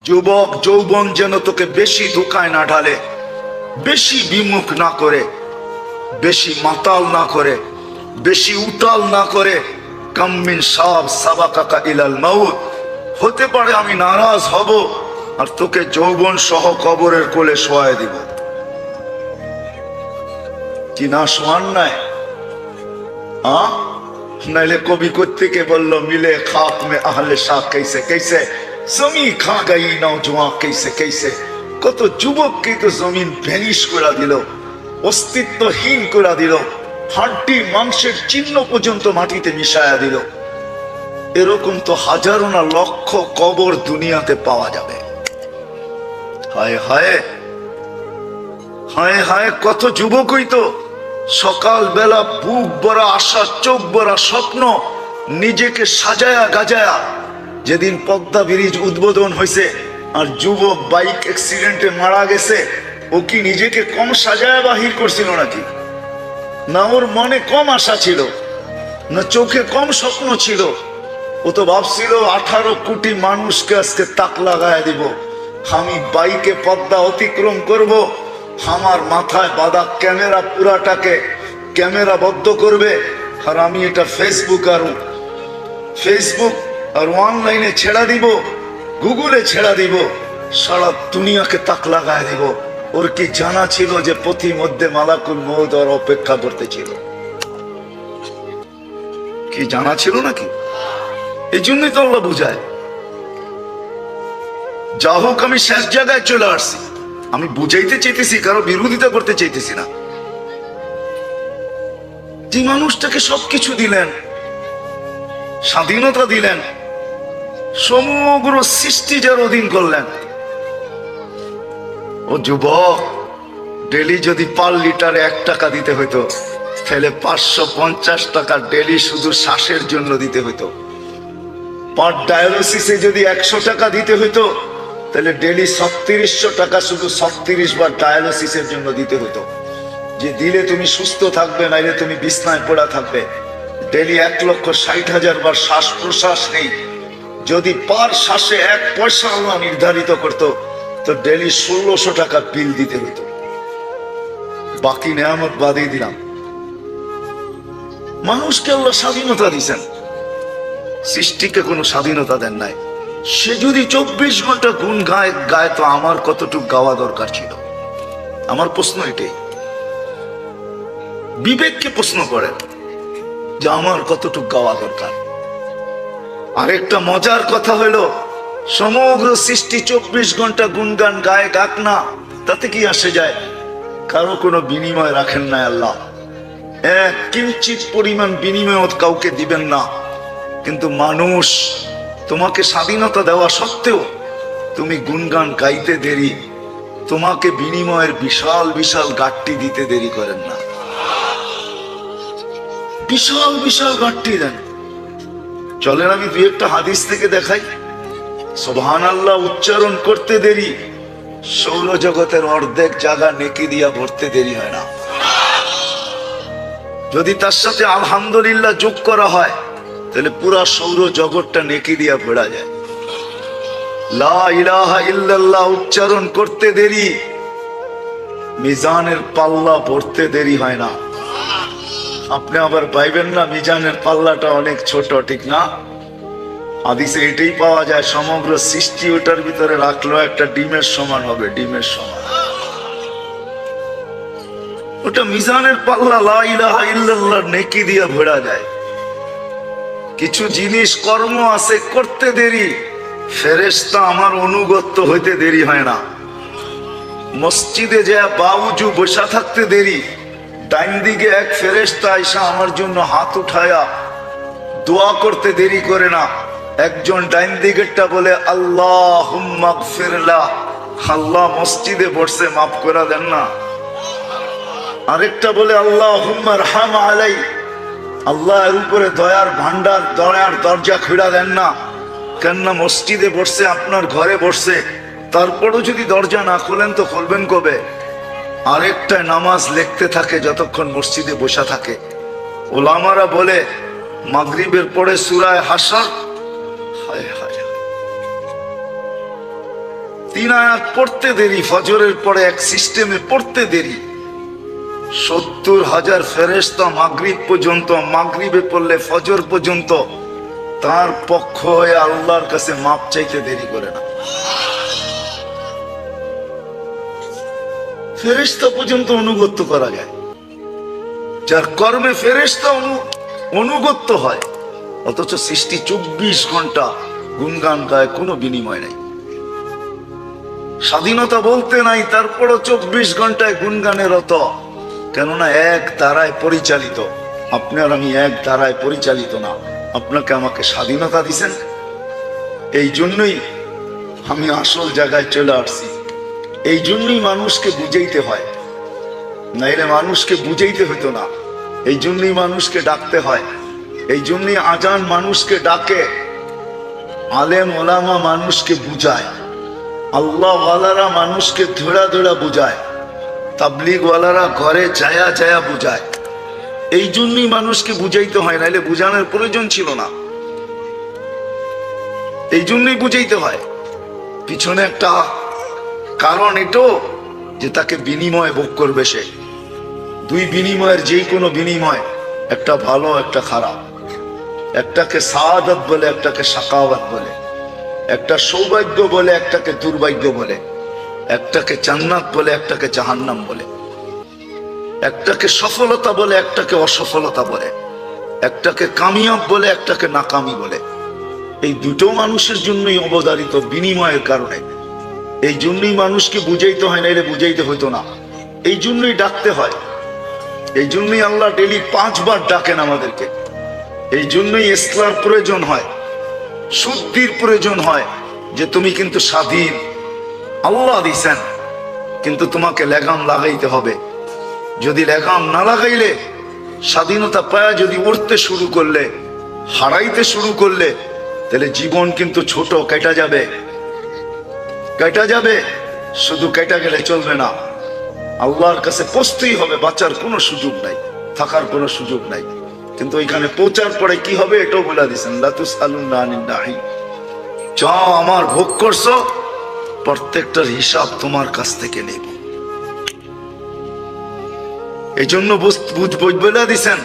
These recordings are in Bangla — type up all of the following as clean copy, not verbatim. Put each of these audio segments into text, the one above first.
যুবক যৌবন যেন তোকে বেশি ধোঁকায় না ঢালে, বেশি বিমুখ না করে, বেশি মাতাল না করে, বেশি উতাল না করে। কাম্মিন সাব সাবাকাকা ইলাল মাউত, হতে পারে আমি নারাজ হব আর তোকে যৌবন সহ কবরের কোলে শোয়ায় দিব। কি না শোয়ান নাই? নাইলে কবি কোত্থেকে বললো মিলে খাক মে আহলে শাহ कैसे कैसे জমি খা গাই নওজোয়া कैसे कैसे। কত যুবককে তো জমিন ভ্যানিশ করে দিল, অস্তিত্বহীন করে দিল, হাড্ডি মাংসের চিহ্ন পর্যন্ত মাটিতে মিশায়া দিল। এরকম তো হাজারো না লক্ষ কবর দুনিয়াতে পাওয়া যাবে। হায় হায় হায় হায়, কত যুবকই তো সকাল বেলা বুক ভরা আশা, চোখ ভরা স্বপ্ন, নিজেকে সাজায়া গাজায়া। যেদিন পদ্মা ব্রিজ উদ্বোধন হয়েছে আর যুবক বাইক অ্যাক্সিডেন্টে মারা গেছে, ও কি নিজেকে কম সাজায়া বাহির করছিল নাকি? না ওর মনে কম আশা ছিল, না চোখে কম স্বপ্ন ছিল? ও তো ভাবছিল 18 কোটি মানুষকে আজকে তাক লাগায় দিব, আমি বাইকে পদ্মা অতিক্রম করব, আমার মাথায় বাঁধা ক্যামেরা পুরাটাকে ক্যামেরা বদ্ধ করবে, আর আমি এটা ফেসবুক আর অনলাইনে ছেড়া দিব, গুগলে ছেড়া দিব, সারা দুনিয়াকে তাক লাগায় দিব। ওর কি জানা ছিল যে পথি মধ্যে মালাকুল মউত ওর অপেক্ষা করতেছিল? কি জানা ছিল নাকি? এই জন্যই তো আল্লাহ বুঝায়। যা হোক, আমি শেষ জায়গায় চলে আসছি। আমি বুঝাইতে চাইতেছি, কারো বিরোধিতা করতে চাইতেছি না। যে মানুষটাকে সবকিছু দিলেন, স্বাধীনতা দিলেন, সমগ্র সৃষ্টি যার অধীন করলেন, ও যুবক, ডেলি যদি পার লিটারে 1 টাকা দিতে হইতো, তাহলে 550 টাকা ডেলি শুধু শ্বাসের জন্য দিতে হইতো। পার ডায়ালিসিসে যদি 100 টাকা দিতে হইতো, তাহলে ডেলি 3600 টাকা শুধু 36 বার ডায়ালিসিসের জন্য দিতে হতো। যে দিলে তুমি সুস্থ থাকবে, নাইলে তুমি বিছনায় পড়া থাকবে। ডেলি 1,60,000 বার শ্বাস প্রশ্বাস নেই। যদি পার শ্বাসে 1 পয়সা আল্লাহ নির্ধারিত করত, তো ডেলি 1600 টাকা বিল দিতে হতো। বাকি নেয়ামত বাদই দিলাম। মানুষকে আল্লাহ স্বাধীনতা দিয়েছেন, সৃষ্টিকে কোনো স্বাধীনতা দেন নাই। সে যদি 24 ঘন্টা গুণ গায় তো আমার কতটুকু গাওয়া দরকার ছিল? আমার প্রশ্ন এটাই। বিবেককে প্রশ্ন করেন যে আমার কতটুকু গাওয়া দরকার। আরেকটা মজার কথা হলো, সমগ্র সৃষ্টি 24 ঘন্টা গুণগান গায়, গাক না, তাতে কি আসে যায়? কারো কোনো বিনিময় রাখেন না আল্লাহ। এক কিঞ্চিত পরিমাণ বিনিময় কাউকে দিবেন না। কিন্তু মানুষ, তোমাকে স্বাধীনতা দেওয়া সত্ত্বেও তুমি গুণগান গাইতে দেরি, তোমাকে বিনিময়ের বিশাল বিশাল গাট্টি দিতে দেরি করেন না। বিশাল বিশাল গাট্টি দেন। চলেন আমি 2-1টা হাদিস থেকে দেখাই। সুবহানাল্লাহ উচ্চারণ করতে দেরি, সৌরজগতের অর্ধেক জায়গা নেকি দিয়া ভরতে দেরি হয় না। যদি তার সাথে আলহামদুলিল্লাহ যোগ করা হয়, তাহলে পুরা সৌর জগৎটা নেকি দিয়া ভরা যায়। লা ইলাহা ইল্লাল্লাহ উচ্চারণ করতে দেরি, মিজানের পাল্লা ভরতে দেরি হয় না। আপনি আবার ভাইবেন না মিজানের পাল্লাটা অনেক ছোট, ঠিক না? হাদিসে এটাই পাওয়া যায়, সমগ্র সৃষ্টি ওটার ভিতরে রাখলো একটা ডিমের সমান হবে, ডিমের সমান। ওটা মিজানের পাল্লা, লা ইলাহা ইল্লাল্লাহ নেকি দিয়া ভরা যায়। কিছু জিনিস কর্ম আছে করতে দেরি, ফেরেশতা আমার অনুগত্য হইতে দেরি হয় না। মসজিদে যা বাউজু বসা থাকতে দেরি, ডাইন দিকে এক ফেরেশতা আইসা আমার জন্য হাত উঠায়া দোয়া করতে দেরি করে না। একজন ডাইন দিকেরটা বলে আল্লাহুম্মা গফিরলা, আল্লাহ মসজিদে বসে মাফ করে দেন না। আরেকটা বলে আল্লাহুম্মা রহম আলাই, আল্লাহ এর উপরে দয়ার ভান্ডার, দয়ার দরজা খুলে দেন না। কেননা মসজিদে বসছে, আপনার ঘরে বসছে, তারপরও যদি দরজা না খোলেন তো খুলবেন কবে? আরেকটা নামাজ লিখতে থাকে যতক্ষণ মসজিদে বসা থাকে। ওলামারা বলে মাগরিবের পরে সূরা হাশর, হায় হায় 3 আয়াত পড়তে দেরি, ফজরের পরে এক সিস্টেমে পড়তে দেরি। 70,000 ফেরেশতা মাগরিব পর্যন্ত, মাগরিবে পড়লে ফজর পর্যন্ত তার পক্ষ হয়ে আল্লাহর কাছে মাপ চাইতে দেরি করে না। ফেরেশতা পর্যন্ত অনুগত্য করা যায়, যার কর্মে ফেরেশতা অনুগত্য হয়, অথচ সৃষ্টি 24 ঘন্টা গুনগান গায়, কোনো বিনিময় নাই। স্বাধীনতা বলতে নাই, তারপরও 24 ঘন্টায় গুনগানে রত, কেননা এক ধারায় পরিচালিত। আপনি আর আমি এক ধারায় পরিচালিত না। আপনাকে আমাকে স্বাধীনতা দিছেন, এই জন্যই আমি আসল জায়গায় চলে আসছি। এই জন্যই মানুষকে বুঝাইতে হয়, নাইলে মানুষকে বুঝাইতে হতো না। এই জন্যই মানুষকে ডাকতে হয়, এই জন্যই আজান মানুষকে ডাকে, আলেম ওলামা মানুষকে বুঝায়, আল্লাহ ওয়ালারা মানুষকে ধরা ধরা বুঝায়, তাবলিগ ওয়ালারা ঘরে যায়া যায়া বুঝায়। এই জন্যই মানুষকে বুঝাইতে হয়, নাইলে বুঝানোর প্রয়োজন ছিল না। এই জন্যই বুঝাইতে হয়। পিছনে একটা কারণ এটাও যে তাকে বিনিময় ভোগ করবে সে। দুই বিনিময়ের যেই কোনো বিনিময়, একটা ভালো একটা খারাপ, একটাকে সাআদাত বলে, একটাকে সাকাওয়াত বলে, একটা সৌভাগ্য বলে, একটাকে দুর্ভাগ্য বলে, একটাকে জান্নাত বলে, একটাকে জাহান্নাম বলে, একটাকে সফলতা বলে, একটাকে অসফলতা বলে, একটাকে কামিয়াব বলে, একটাকে নাকামি বলে। এই দুটো মানুষের জন্যই অবধারিত, বিনিময়ের কারণে। এই জন্যই মানুষকে বুঝাইতে হয়, নাইলে বুঝাইতে হইতো না। এই জন্যই ডাকতে হয়, এই জন্যই আল্লাহ ডেলি 5 বার ডাকেন আমাদেরকে। এই জন্যই ইসলার প্রয়োজন হয়, শুদ্ধির প্রয়োজন হয়, যে তুমি কিন্তু স্বাধীন, আল্লাহ দিছেন, কিন্তু তোমাকে লাগাম লাগাইতে হবে। যদি লাগাম না লাগাইলে, স্বাধীনতা পায়া যদি উঠতে শুরু করলে, হারাইতে শুরু করলে, তাহলে জীবন কিন্তু ছোট, কেটে যাবে, কেটে যাবে। শুধু কেটে গেলে চলবে না, আল্লাহর কাছে পৌঁছতেই হবে, বাঁচার কোনো সুযোগ নাই, থাকার কোনো সুযোগ নাই। কিন্তু ওইখানে পৌঁছার পরে কি হবে এটাও বলে দিয়েছেন, লা তুসআলুনা আনিন নাঈম। যা আমার ভোগ করছো, প্রত্যেকটার হিসাব তোমার কাছ থেকে নেব। এই জন্য বলে দিয়েছেন,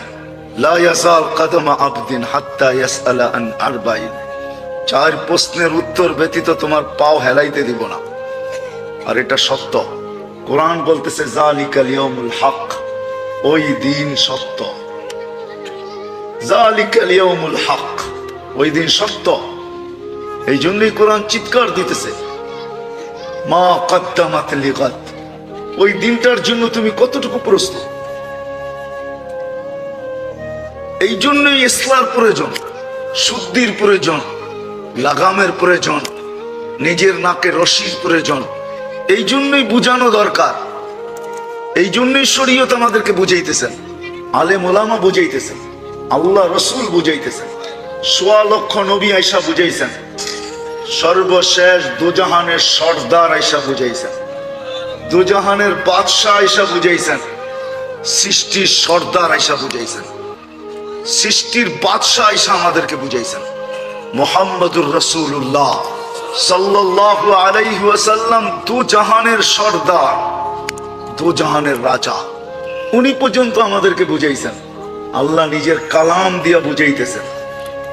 লা ইয়াযাল কাদামা আবদিন হাত্তা ইয়াসআলা আন আরবাইন। 4 প্রশ্নের উত্তর ব্যতীত তোমার পাও হেলাইতে দিব না। আর এটা সত্য। কোরআন বলতেছে যালিকাল ইয়াউমুল হক, ওই দিন সত্য। যালিকাল ইয়াউমুল হক, ওই দিন সত্য। এই জন্যই কোরআন চিৎকার দিতেছে, মা কদ্দামাত লিগাদ, ওই দিনটার জন্য তুমি কতটুকু প্রস্তুত। এই জন্যই ইসলার প্রয়োজন, শুদ্ধির প্রয়োজন, লাগামের প্রয়োজন, নিজের নাকে রশির প্রয়োজন। এই জন্যই বুঝানো দরকার। এই জন্যই শরীয়ত আমাদেরকে বুঝাইতেছেন, আলেম ওলামা বুঝাইতেছেন, আল্লাহ রসুল বুঝাইতেছেন, 1.25 লক্ষ নবী আইসা বুঝাইছেন, সর্বশেষ দুজাহানের সর্দার আইসা বুঝাইছেন, দুজাহানের বাদশাহ আইসা বুঝাইছেন, সৃষ্টির সর্দার আইসা বুঝাইছেন, সৃষ্টির বাদশাহ আইসা আমাদেরকে বুঝাইছেন। মুহাম্মদুর রাসূলুল্লাহ সাল্লাল্লাহু আলাইহি ওয়াসাল্লাম দুজাহানের সর্দার, দুজাহানের রাজা, উনি পর্যন্ত আমাদেরকে বুঝাইছেন। আল্লাহ নিজের কালাম দিয়া বুঝাইতেছেন,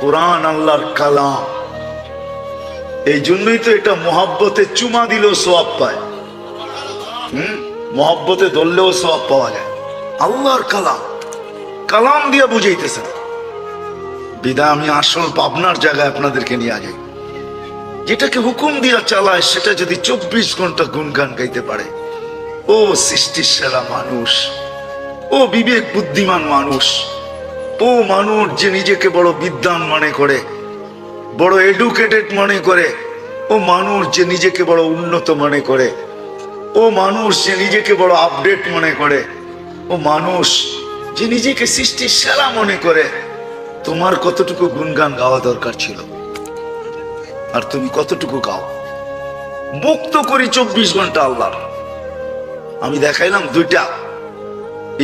কোরআন আল্লাহর কালাম। এই জন্যই তো এটা মহব্বতে চুমা দিলেও সওয়াব পায়, মহব্বতে ধরলেও সওয়াব পাওয়া যায়। আল্লাহর কালাম, কালাম দিয়া বুঝাইতেছেন। বিদায় আমি আসল ভাবনার জায়গায় আপনাদেরকে নিয়ে যাই। যেটাকে হুকুম দিয়া চালায়, সেটা যদি 24 ঘন্টা গুনগান গাইতে পারে, ও সৃষ্টির সেরা মানুষ, ও বিবেক বুদ্ধিমান মানুষ, ও মানুষ যে নিজেকে বড় বিদ্বান মনে করে, বড় এডুকেটেড মনে করে, ও মানুষ যে নিজেকে বড় উন্নত মনে করে, ও মানুষ যে নিজেকে বড় আপডেট মনে করে, ও মানুষ যে নিজেকে সৃষ্টির সেরা মনে করে। তোমার কতটুকু গুনগান গাওয়া দরকার ছিল, আর তুমি কতটুকু গাও? মুক্ত করি 24 ঘন্টা আল্লাহর। আমি দেখাইলাম 2টা,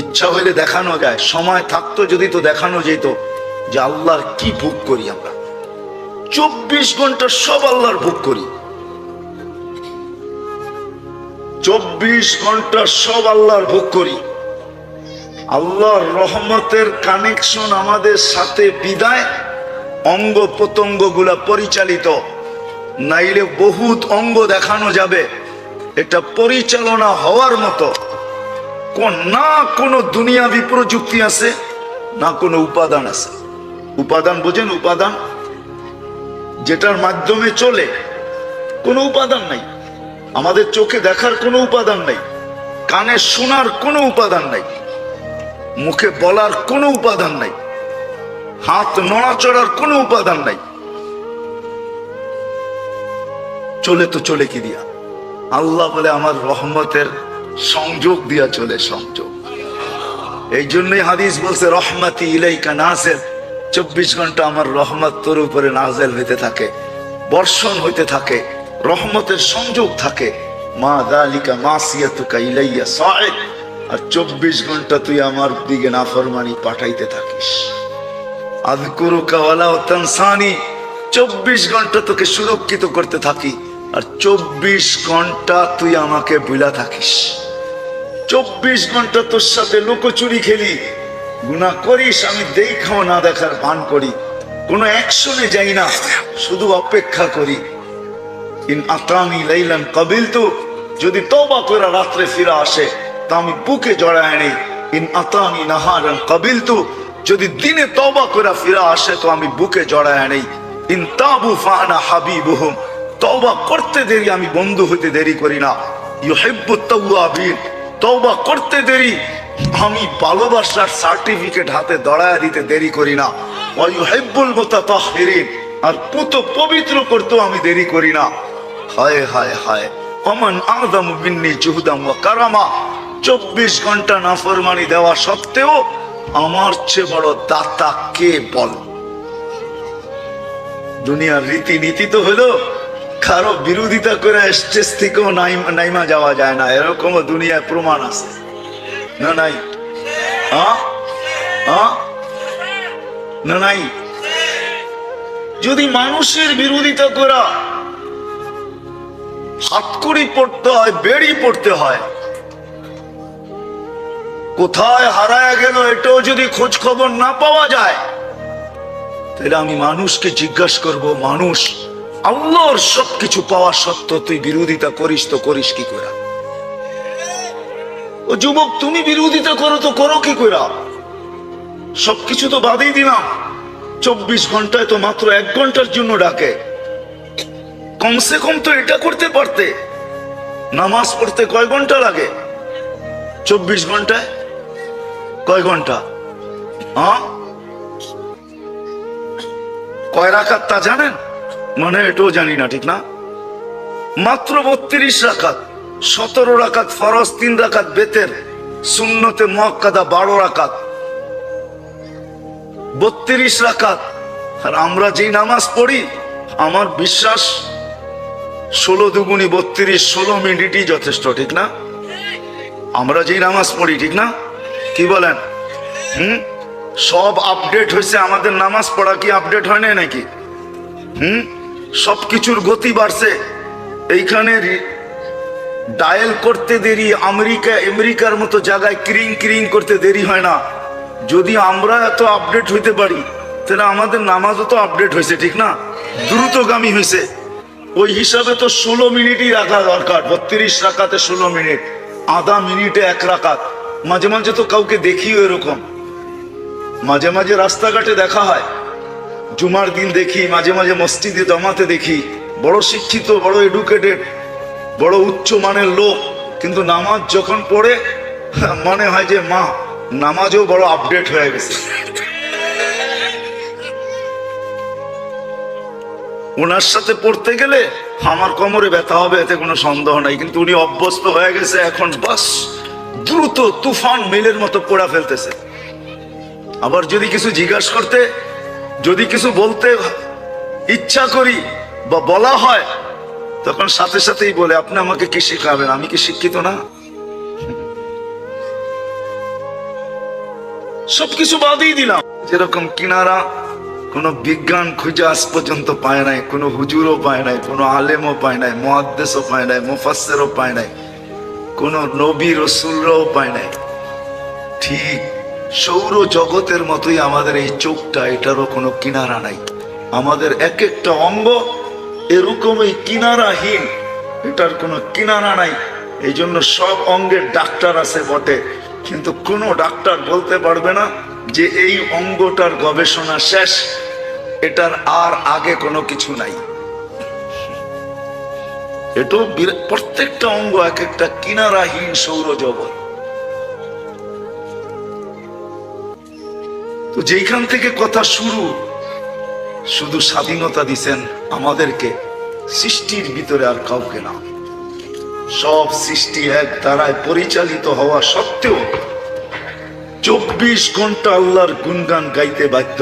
ইচ্ছা হইলে দেখানো যায়, সময় থাকতো যদি তো দেখানো যেত যে আল্লাহর কি ভোগ করি আমরা। 24 ঘন্টা সব আল্লাহর ভোগ করি। 24 ঘন্টা সব আল্লাহর ভোগ করি। আল্লাহর রহমতের কানেকশন আমাদের সাথে বিদায় অঙ্গ প্রত্যঙ্গ গুলা পরিচালিত, নাইলে বহুত অঙ্গ দেখানো যাবে। এটা পরিচালনা হওয়ার মতো না কোনো দুনিয়াবি প্রযুক্তি আছে, না কোনো উপাদান আছে। উপাদান বোঝেন? উপাদান যেটার মাধ্যমে চলে, কোনো উপাদান নাই। আমাদের চোখে দেখার কোনো উপাদান নাই, কানে শোনার কোনো উপাদান নাই, মুখে বলার কোনো উপাদান নাই, হাত নড়াচড়ার কোনো উপাদান নাই। চলে তো চলে কি দিয়া? আল্লাহ বলে আমার রহমতের সংযোগ দিয়া চলে, সংযোগ। এই জন্যই হাদিস বলছে রহমতি ইলাইকা নাযিল, 24 ঘন্টা আমার রহমত তোর উপরে নাযিল হইতে থাকে, বর্ষণ হইতে থাকে, রহমতের সংযোগ থাকে। মা যালিকা মাসিয়াতুকা ইলাইয়া সাইদ, আর 24 ঘন্টা তুই আমার দিকে নাফরমানি পাঠাইতে থাকিস। আযকুরুকা ওয়ালা তানসানি, 24 ঘন্টা তোকে সুরক্ষিত করতে থাকি, আর 24 ঘন্টা তুই আমাকে ভুলা থাকিস। 24 ঘন্টা তোর সাথে লুকোচুরি খেলি, গুনাহ করিস, আমি দেখাও না দেখার ভান করি, কোনো অ্যাকশনে যাই না, শুধু অপেক্ষা করি। ইন আতানি লাইলান কাবিলতু, যদি তওবা করে রাত্রে ফিরে আসে তা আমি বুকে জড়ায় নেই। ইন আতানি নাহারান কাবিলতু, যদি দিনে তওবা করে ফিরে আসে তো আমি বুকে জড়ায় নেই। ইন তাবু ফানা হাবিবুহুম, তওবা করতে দেরি আমি বন্ধু হইতে দেরি করি না। ইউহিব্বুত তাওয়াবিন, তওবা করতে দেরি আমি ভালোবাসার সার্টিফিকেট হাতে দড়ায় দিতে দেরি করি না। ওয়া ইউহিব্বুল মুতাতাহহিরিন, আর পুত পবিত্র করতেও আমি দেরি করি না। হায় হায় হায়, ওমান আযমু মিন্নি জুহদাম ওয়া কারামা, 24 ঘন্টা নাফরমানি দেওয়া সত্ত্বেও আমার চেয়ে বড় দাতা কে বল? দুনিয়ার রীতিনীতি তো হলো কারো বিরোধিতা করে স্টেজ থেকেও নাইমা যাওয়া যায় না, এরকমও দুনিয়ায় প্রমাণ আছে না? নাই? না নাই? যদি মানুষের বিরোধিতা করা হাতকড়ি পড়তে হয়, বেড়ি পড়তে হয়, কোথায় হারায় গেল এটাও যদি খোঁজ খবর না পাওয়া যায়, তাহলে আমি মানুষকে জিজ্ঞাসা করব, মানুষ আল্লাহর সবকিছু পাওয়া সত্ত্বেও তুই বিরোধিতা করিস তো করিস কি করে? ও যুবক, তুমি বিরোধিতা করো তো করো কি করে? সবকিছু তো বাদই দিলাম, 24 ঘন্টায় তো মাত্র 1 ঘন্টার জন্য ডাকে। কমসে কম তো এটা করতে পারতে। নামাজ পড়তে কয় ঘন্টা লাগে? 24 ঘন্টায় কয় ঘন্টা? কয় রাকাত তা জানেন? মানে এটাও জানি না, ঠিক না? মাত্র 32 রাকাত, 17 রাকাত ফরজ, 3 রাকাত বেতের, সুন্নতে মুআক্কাদা 12 রাকাত, 32 রাকাত। আর আমরা যেই নামাজ পড়ি, আমার বিশ্বাস 16 দুগুণী 32, 16 মিনিটই যথেষ্ট, ঠিক না? আমরা যেই নামাজ পড়ি, ঠিক না? কি বলেন? সব আপডেট হয়েছে, আমাদের নামাজ পড়া কি আপডেট হয় না নাকি? সবকিছুর গতি বাড়ছে। এইখানে ডায়াল করতে দেরি, আমেরিকার মতো জায়গায় ক্রিং ক্রিং করতে দেরি হয় না। যদি আমরা এত আপডেট হইতে পারি, তাহলে আমাদের নামাজও তো আপডেট হয়েছে, ঠিক না? দ্রুতগামী হয়েছে। ওই হিসাবে তো 16 মিনিটই রাখা দরকার। 32 রাকাতে 16 মিনিট, আধা মিনিটে 1 রাকাত। মাঝে মাঝে তো কাউকে দেখিও এরকম, মাঝে মাঝে রাস্তাঘাটে দেখা হয়, জুমার দিন দেখি, মাঝে মাঝে মসজিদে জমাতে দেখি, বড় শিক্ষিত, বড় এডুকেটেড, বড় উচ্চ মানের লোক, কিন্তু নামাজ যখন পড়ে মনে হয় যে মা নামাজও বড় আপডেট হয়ে গেছে। ওনার সাথে পড়তে গেলে আমার কোমরে ব্যথা হবে, এতে কোনো সন্দেহ নাই, কিন্তু উনি অভ্যস্ত হয়ে গেছে। এখন বাস দ্রুত তুফান মেলের মতো পড়া ফেলতেছে। আবার যদি কিছু জিজ্ঞাসা করতে, যদি কিছু বলতে ইচ্ছা করি বা বলা হয়, তখন সাথে সাথেই বলে, আপনি আমাকে কি শেখাবেন? আমি কি শিক্ষিত না? সবকিছু বাদই দিলাম। যেরকম কিনারা কোনো বিজ্ঞান খুঁজে আজ পর্যন্ত পায় নাই, কোনো হুজুরও পায় নাই, কোনো আলেমও পায় নাই, মুহাদ্দিসও পায় নাই, মুফাসসিরও পায় নাই, কোন নবী রসুলরাও পায় নাই। ঠিক সৌর জগতের মতোই আমাদের এই চোখটা, এটারও কোনো কিনারা নাই। আমাদের এক একটা অঙ্গ এরকমই কিনারাহীন, এটার কোনো কিনারা নাই। এই জন্য সব অঙ্গের ডাক্তার আছে বটে, কিন্তু কোনো ডাক্তার বলতে পারবে না যে এই অঙ্গটার গবেষণা শেষ, এটার আর আগে কোনো কিছু নাই। এটাও প্রত্যেকটা অঙ্গ এক একটা কিনারাহীন সৌরজগৎ। তো যেখান থেকে কথা শুরু, শুধু স্বাধীনতা দিছেন আমাদেরকে, সৃষ্টির ভিতরে আর কাউকে না। সব সৃষ্টি এক দ্বারায় পরিচালিত হওয়া সত্ত্বেও 24 ঘন্টা আল্লাহর গুণগান গাইতে বাধ্য।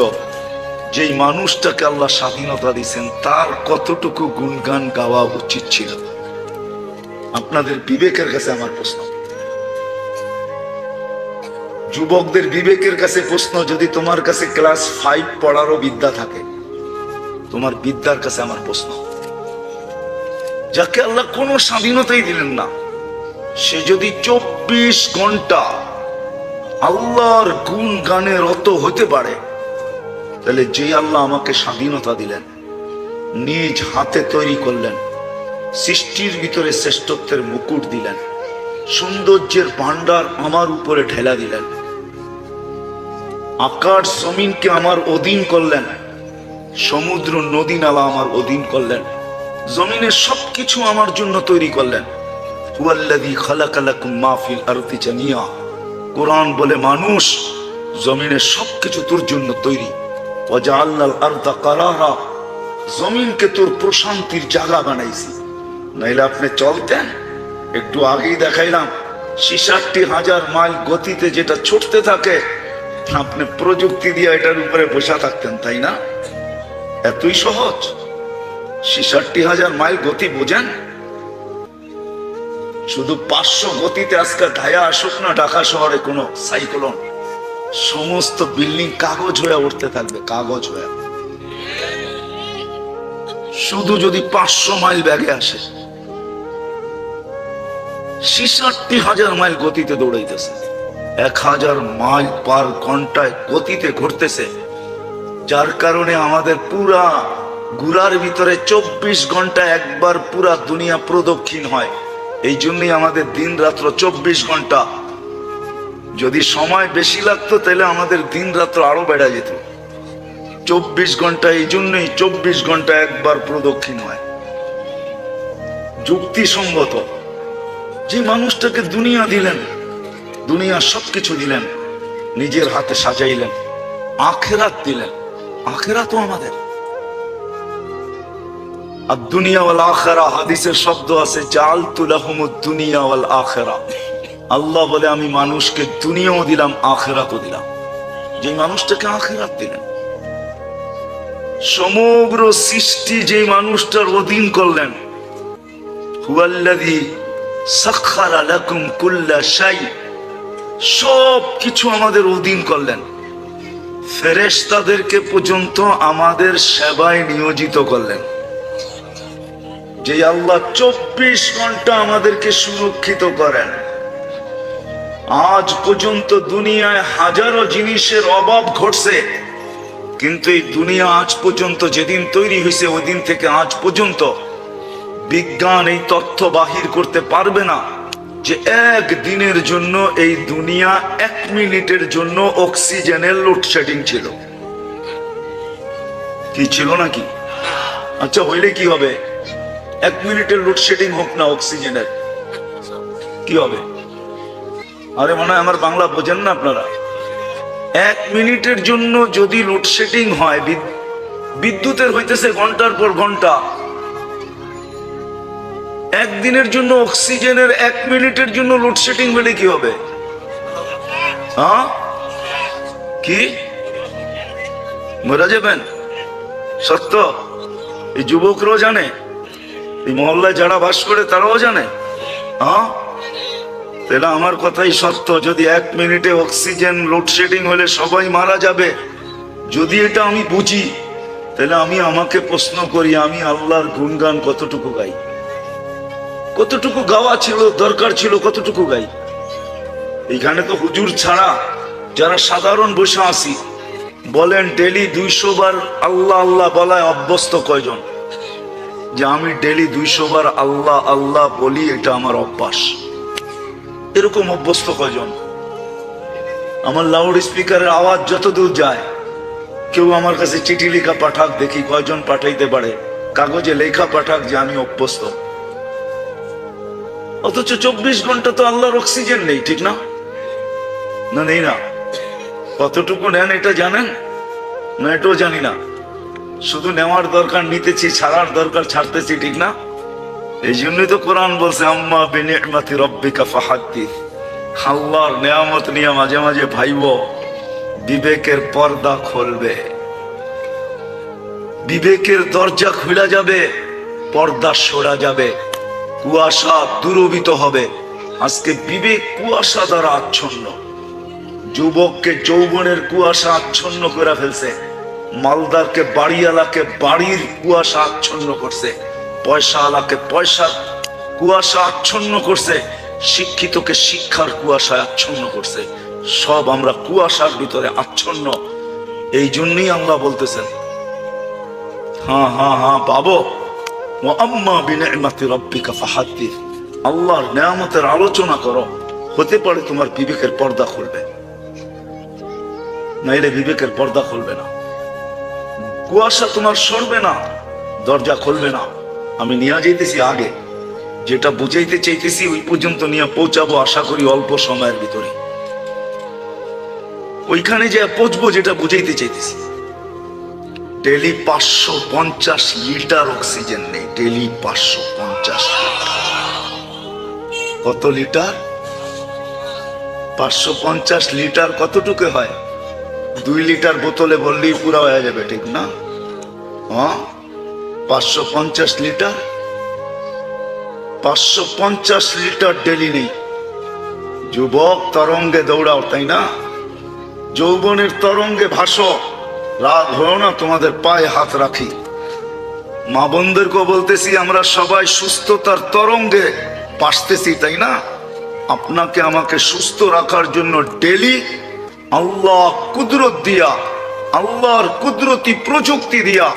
যেই মানুষটাকে আল্লাহ স্বাধীনতা দিছেন, তার কতটুকু গুণগান গাওয়া উচিত ছিল? আপনাদের বিবেকের কাছে আমার প্রশ্ন, যুবকদের বিবেকের কাছে প্রশ্ন। যদি তোমার কাছে ক্লাস 5 পড়ারও বিদ্যা থাকে, তোমার বিদ্যার কাছে আমার প্রশ্ন, যাকে আল্লাহ কোনো স্বাধীনতাই দিলেন না, সে যদি 24 ঘন্টা আল্লাহর গুণ গানে রত হতে পারে, তাহলে যে আল্লাহ আমাকে স্বাধীনতা দিলেন, নিজ হাতে তৈরি করলেন, সৃষ্টির ভিতরে শ্রেষ্ঠত্বের মুকুট দিলেন, সৌন্দর্যের ভান্ডার আমার উপরে ঢেলা দিলেন, আকাশ জমিনকে আমার অধীন করলেন, সমুদ্র নদী নালা আমার অধীন করলেন, জমিনের সবকিছু আমার জন্য তৈরি করলেন। হুয়াল্লাযী খালাকা লাকুম মা ফিল আরদি জামিয়া। কোরআন বলে মানুষ, জমিনের সবকিছু তোর জন্য তৈরি। ওয়াজআলনাল আরদা কারারা, জমিনকে তোর প্রশান্তির জায়গা বানাইছি। নাইলে আপনি চলতেন, একটু আগেই দেখাইলাম 66,000 মাইল গতিতে যেটা ছুটতে থাকে, আপনি প্রযুক্তি দিয়ে এটার উপরে বসা থাকতেন, তাই না? এতই সহজ। 66,000 মাইল গতি বোঝেন? শুধু 500 গতিতে আজকে ধায়া আসুক না ঢাকা শহরে কোনো সাইক্লোন, সমস্ত বিল্ডিং কাগজ হয়ে উঠতে থাকবে, কাগজ হয়ে। শুধু যদি 500 মাইল ব্যাগে আসে, 66,000 মাইল গতিতে দৌড়াইতেছে, 1000 মাইল পার ঘন্টায় গতিতে ঘুরতেছে, যার কারণে আমাদের পুরা ঘুরার ভিতরে 24 ঘন্টা একবার পুরা দুনিয়া প্রদক্ষিণ হয়। এই জন্যই আমাদের দিন রাত্র 24 ঘন্টা। যদি সময় বেশি লাগতো তাহলে আমাদের দিন রাত্র আরো বেড়ে যেত। 24 ঘন্টা, এই জন্যই 24 ঘন্টা একবার প্রদক্ষিণ হয়। যুক্তিসঙ্গত। যে মানুষটাকে দুনিয়া দিলেন, দুনিয়ার সবকিছু দিলেন, নিজের হাতে সাজাইলেন, আখেরাত দিলেন। আখেরাতও আমাদের। আর দুনিয়া ওয়াল আখিরা, হাদিসের শব্দ আছে, জাআলতু লাহুমুদ দুনিয়া ওয়াল আখিরা। আল্লাহ বলে আমি মানুষকে দুনিয়াও দিলাম, আখিরাতও দিলাম। যে মানুষটাকে আখিরাত দিলেন, সমগ্র সৃষ্টি যে মানুষটার অধীন করলেন, হুয়াল্লাযী সাখখারা লাকুম কুল্লা শাই, সব কিছু আমাদের অধীন করলেন। ফেরেশতাদেরকে পর্যন্ত আমাদের সেবায় নিয়োজিত করলেন। যে আল্লাহ 24 ঘন্টা আমাদেরকে সুরক্ষিত করেন। আজ পর্যন্ত দুনিয়ায় হাজারো জিনিসের অভাব ঘটছে, কিন্তু এই দুনিয়া আজ পর্যন্ত যেদিন তৈরি হয়েছে ওই দিন থেকে আজ পর্যন্ত বিজ্ঞান এই তথ্য বাহির করতে পারবে না যে এক দিনের জন্য এই দুনিয়া 1 মিনিটের জন্য অক্সিজেনের লোডশেডিং ছিল। কি ছিল নাকি? আচ্ছা, হইলে কি হবে? 1 মিনিটের লোডশেডিং হোক না অক্সিজেনের, কি হবে? আরে মনে হয় আমার বাংলা বোঝেন না আপনারা। 1 মিনিটের জন্য যদি লোডশেডিং হয়, বিদ্যুতের হইতেছে ঘন্টার পর ঘন্টা, একদিনের জন্য অক্সিজেনের 1 মিনিটের জন্য লোডশেডিং হলে কি হবে? হ্যাঁ, কি মরে যাবেন? সত্য। এই যুবকরাও জানে, এই মহল্লায় যারা বাস করে তারাও জানে। হ্যাঁ, তাহলে আমার কথাই সত্য। যদি 1 মিনিটে অক্সিজেন লোডশেডিং হলে সবাই মারা যাবে, যদি এটা আমি বুঝি, তাহলে আমি আমাকে প্রশ্ন করি, আমি আল্লাহর গুণগান কতটুকু গাই? কতটুকু গাওয়া ছিল, দরকার ছিল কতটুকু গাই। এখানে তো হুজুর ছাড়া যারা সাধারণ বসে আছি, বলেন ডেলি 200 বার আল্লাহ আল্লাহ বলায় অভ্যস্ত কয়জন? যে আমি ডেলি 200 বার আল্লাহ আল্লাহ বলি, এটা আমার অভ্যাস, এরকম অভ্যস্ত কয়জন? আমার লাউড স্পিকারের আওয়াজ যতদূর যায়, কেউ আমার কাছে চিঠি লেখা পাঠাক, দেখি কয়জন পাঠাইতে পারে, কাগজে লেখা পাঠাক যে আমি অভ্যস্ত। অথচ 24 ঘন্টা তো আল্লাহর অক্সিজেন নেই, ঠিক না? না, নেই না। কতটুকু নেন এটা জানেন না? এটাও জানি না। শুধু নেওয়ার দরকার নিতেছি, ছাড়ার দরকার ছাড়তেছি, ঠিক না? এই জন্যই তো কোরআন বলছে আম্মা বিনিআমাতি রাব্বিকা ফাহাদ্দিস। আল্লাহর নেয়ামত নিয়ে মাঝে মাঝে ভাইব, বিবেকের পর্দা খুলবে, বিবেকের দরজা খুলে যাবে, পর্দা সরা যাবে, কুয়াশা দূরীভূত হবে। আজকে বিবেক কুয়াশা দ্বারা আচ্ছন্ন, যুবককে যৌবনের কুয়াশা আচ্ছন্ন করে ফেলছে, মালদারকে বাড়িওয়ালাকে বাড়ির কুয়াশা আচ্ছন্ন করছে, পয়সাওয়ালাকে পয়সার কুয়াশা আচ্ছন্ন করছে, শিক্ষিতকে শিক্ষার কুয়াশায় আচ্ছন্ন করছে। সব আমরা কুয়াশার ভিতরে আচ্ছন্ন। এই জন্যই আল্লাহ বলতেছেন হ্যাঁ হ্যাঁ হ্যাঁ পাবো, আম্মা বিনিআমাতি রাব্বিকা ফাহাদ্দিস। আল্লাহর নেয়ামতের আলোচনা করো, হতে পারে তোমার বিবেকের পর্দা খুলবে, নাইলে বিবেকের পর্দা খুলবে না। কুয়াশা তোমার সরবে না, দরজা খুলবে না। আমি নিয়ে যাইতেছি আগে, যেটা বুঝাইতে চাইতেছি ওই পর্যন্ত নিয়ে পৌঁছাবো আশা করি অল্প সময়ের ভিতরে। ওইখানে যে পৌঁছবো যেটা বুঝাইতে চাইতেছি। ডেলি 550 লিটার অক্সিজেন নেই, ডেলি 550 লিটার। কত লিটার? 550 লিটার কতটুকু হয়? 2 লিটার বোতলে বললেই পুরা হয়ে যাবে, ঠিক না? হ্যাঁ, 550 লিটার, 550 লিটার ডেলি নেই। যুবক তরঙ্গে দৌড়াও, তাই না? যৌবনের তরঙ্গে ভাসো, রাগ হয় না, তোমাদের পায়ে হাত রাখি। মা বোনদেরকে বলতেছি আমরা সবাই সুস্থতার তরঙ্গে ভাসতেছি, তাই না? আপনাকে আমাকে সুস্থ রাখার জন্য ডেলি আল্লাহ কুদরত দিয়া, আল্লাহর কুদরতি প্রযুক্তি দিয়া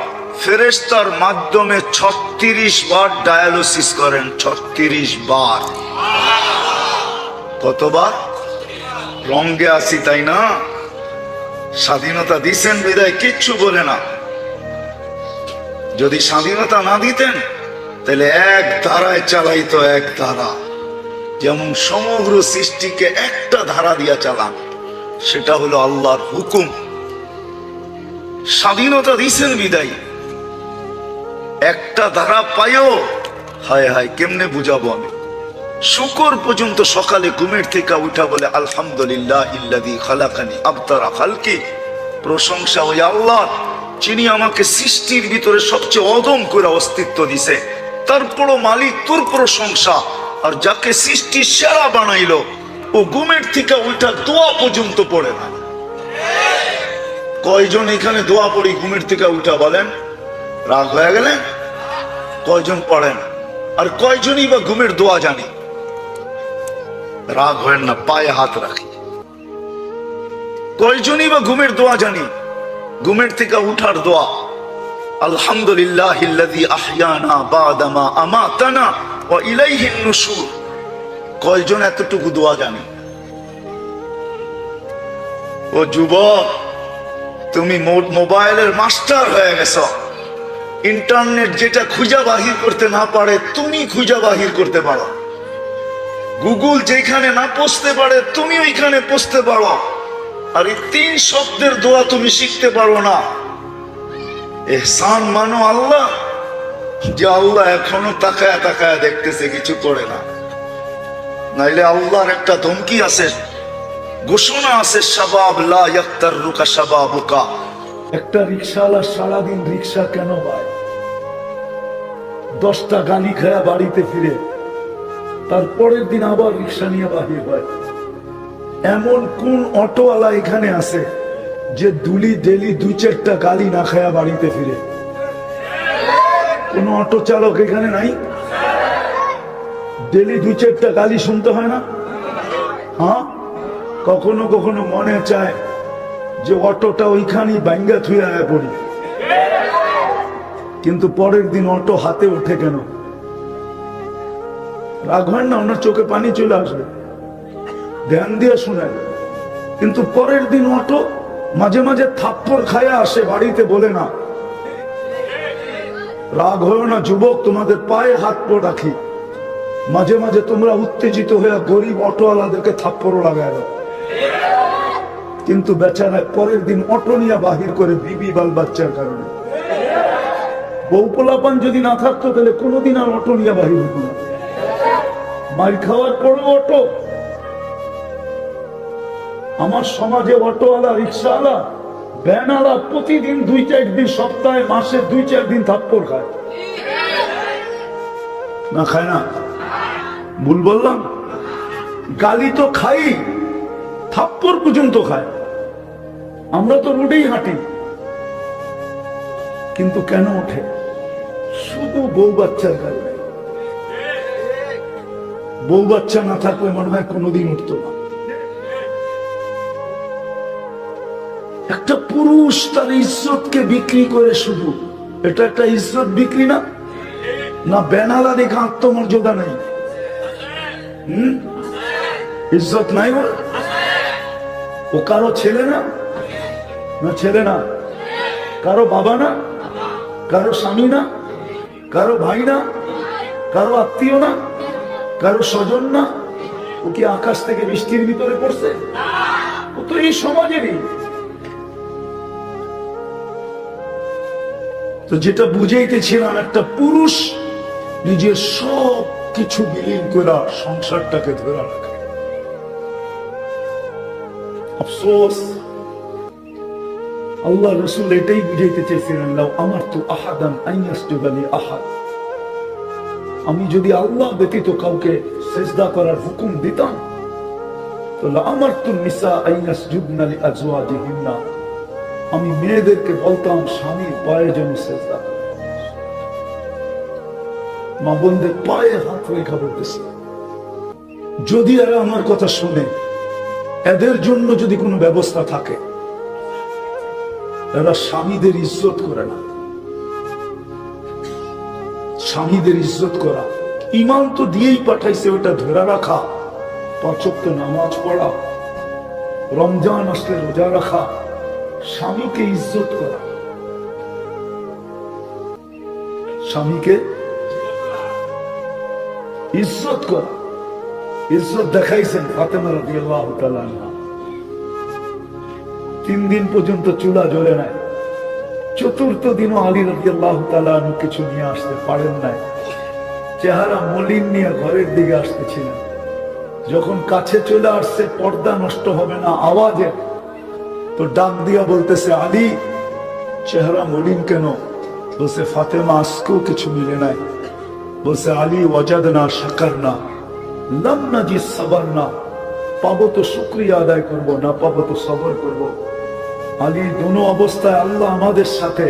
ফেরেশতার মাধ্যমে 36 বার ডায়ালিসিস করেন। 36 বার। কতবার? রঙ্গে আসি, তাই না? স্বাধীনতা দিছেন বিদায় কিচ্ছু বলে না। যদি স্বাধীনতা না দিতেন তাহলে এক ধারায় চালাইতো, এক ধারা। যেমন সমগ্র সৃষ্টিকে একটা ধারা দিয়া চালান, সেটা হলো আল্লাহর হুকুম। স্বাধীনতা দিছেন বিদায় একটা ধারা পাইও, হায় হায় কেমনে বুঝাবো আমি। শুকর পর্যন্ত সকালে ঘুমের থেকে উঠা বলে আলহামদুলিল্লাহিল্লাযী খালাকানি আবতারা খালকি। প্রশংসা ওই আল্লাহ, যিনি আমাকে সৃষ্টির ভিতরে সবচেয়ে অদম করে অস্তিত্ব দিছে। তারপরও মালিক তোর প্রশংসা। আর যাকে সৃষ্টি সেরা বানাইলো, ও ঘুমের থেকে উঠা দোয়া পর্যন্ত পড়ে না। কয়জন এখানে দোয়া পড়ি ঘুমের থেকে উঠা? বলেন, রাগ হয়ে গেলেন? কয়জন পড়েন? আর কয়জনই বা ঘুমের দোয়া জানি? রাগ হয় না, পায়ে হাত রাখি। কয়জনই বা ঘুমের দোয়া জানি? ঘুমের থেকে উঠার দোয়া আলহামদুলিল্লাহিল্লাযী আহইয়ানা বা'দা মা আমাতানা ওয়া ইলাইহিন নুশুর। কয়জন এতটুকু দোয়া জানি? ও যুবক, তুমি মোবাইলের মাস্টার হয়ে গেছো। ইন্টারনেট যেটা খুঁজা বাহির করতে না পারে, তুমি খুঁজা বাহির করতে পারো। গুগল যেখানে না পৌঁছতে পারে, তুমি ওইখানে পৌঁছতে পারো। আর এই 3 শব্দের দোয়া তুমি শিখতে পারো না। ইহসান মানো আল্লাহ, যে আল্লাহ এখনো তাকায়া তাকায়া দেখতেছে, কিছু করে না। নাইলে আল্লাহর একটা ধমকি আছে, ঘোষণা আছে, শাবাব লা ইয়াক্তারুকা শাবাবুকা। একটা রিকশাওয়ালা সারাদিন রিকশা কেন পায়? 10টা গালি খায়া বাড়িতে ফিরে, তারপরের দিন আবার রিকশা নিয়ে বাহির হয়। এমন কোন অটোওয়ালা এখানে আছে যে ডেলি 2-4টা গালি না খায়া বাড়িতে ফিরে? কোন অটো চালক এখানে নাই? ডেলি 2-4টা গালি শুনতে হয় না? হ্যাঁ, কখনো কখনো মনে চায় যে অটোটা ওইখানেই ভাঙ্গা থুয়ে পড়ি, কিন্তু পরের দিন অটো হাতে ওঠে কেন? রাগ হয় না? ওনার চোখে পানি চলে আসবে, ধ্যান দিয়ে শুনেন। কিন্তু পরের দিন অটো মাঝে মাঝে থাপ্পড় খায়া আসে, বাড়িতে বলে না। রাগ হয় না যুবক, তোমাদের পায়ে হাত পা রাখি, মাঝে মাঝে তোমরা উত্তেজিত হয়ে গরিব অটোওয়ালাদেরকে থাপ্পড় লাগায় দাও, কিন্তু বেচারা পরের দিন অটো নিয়ে বাহির করে বিবি বাল বাচ্চার কারণে। বউ পোলাপান যদি না থাকতো তাহলে কোনোদিন আর অটো নিয়ে বাহির হতো না। মার খাওয়ার পরও অটো। আমার সমাজে অটোওয়ালা, রিক্সাওয়ালা, ভ্যানওয়ালা প্রতিদিন 2-4 দিন, সপ্তাহে মাসে 2-4 দিন থাপ্পড় খায় না? খায় না? ভুল বললাম? গালি তো খাই, থাপ্পড় পর্যন্ত খায়। আমরা তো রোডেই হাঁটি, কিন্তু কেন ওঠে? শুধু বউ বাচ্চার কারণে। বউ বাচ্চা না থাকলে মনে হয় কোনোদিন উঠতো না। একটা পুরুষ তার ইজ্জতকে বিক্রি করে, শুধু এটা একটা ইজ্জত বিক্রি না? না বেনালা দেখে আত্মমর্যাদা নেই? ইজ্জত নাই ওর? ও কারো ছেলে না? না ছেলে না? কারো বাবা না? কারো স্বামী না? কারো ভাই না? কারো আত্মীয় না? কারো স্বজন না? ও কি আকাশ থেকে বৃষ্টির ভিতরে পড়ছে? ও তো এই সমাজেরই। তো যেটা বুঝাইতেছিলাম, একটা পুরুষ নিজের সব কিছু বিলীন করে সংসারটাকে ধরে রাখে। আফসোস, আল্লাহ রসুল এটাই বুঝাইতে চেয়েছিলেন, লাউ আমারতু আহাদান আন ইয়াসজুদা লি আহাদ, আমি যদি আল্লাহ ব্যতীত কাউকে সিজদা করার হুকুম দিতাম, তো লা আমারতু নিসা আন ইয়াসজুদনা লি আজওয়াজিহিন্না, আমি মেয়েদেরকে বলতাম স্বামীর পায়ে যেন সিজদা করে। মা বোনদের পায়ে হাত রেখা বলতেছে, যদি এরা আমার কথা শুনে, এদের জন্য যদি কোনো ব্যবস্থা থাকে। এরা স্বামীদের ইজ্জত করে না। স্বামীদের ইজ্জত করা, ইমান তো দিয়েই পাঠাইছে, ওটা ধরে রাখা, 5 ওয়াক্ত নামাজ পড়া, রমজান আসলে রোজা রাখা, স্বামীকে ইজ্জত করা। স্বামীকে ইজ্জত করা, ইজ্জত দেখাইছেন ফাতেমা রাদিয়াল্লাহু তাআলা আনহা। 3 দিন পর্যন্ত চুলা জ্বলে নাই। 4র্থ দিনও আলী রাদিয়াল্লাহু তাআলা আনহু কিছু নিয়ে আসতে পারেন নাই। চেহারা মলিন নিয়ে ঘরের দিকে আসতেছিলেন। যখন কাছে চলে আসছে, পর্দা নষ্ট হবে না আওয়াজে, তো ডাক দিয়া বলতেছে, আলী চেহারা মলিন কেন? বলছে, ফাতেমা আজকেও কিছু মিলে নাই। বলছে, আলী ওয়াজাদনা শাকারনা লাম নাজিদ সাবারনা, পাবো তো শুকরিয়া আদায় করব, না পাবো তো সবর করব। আলী, দোনো অবস্থায় আল্লাহ আমাদের সাথে।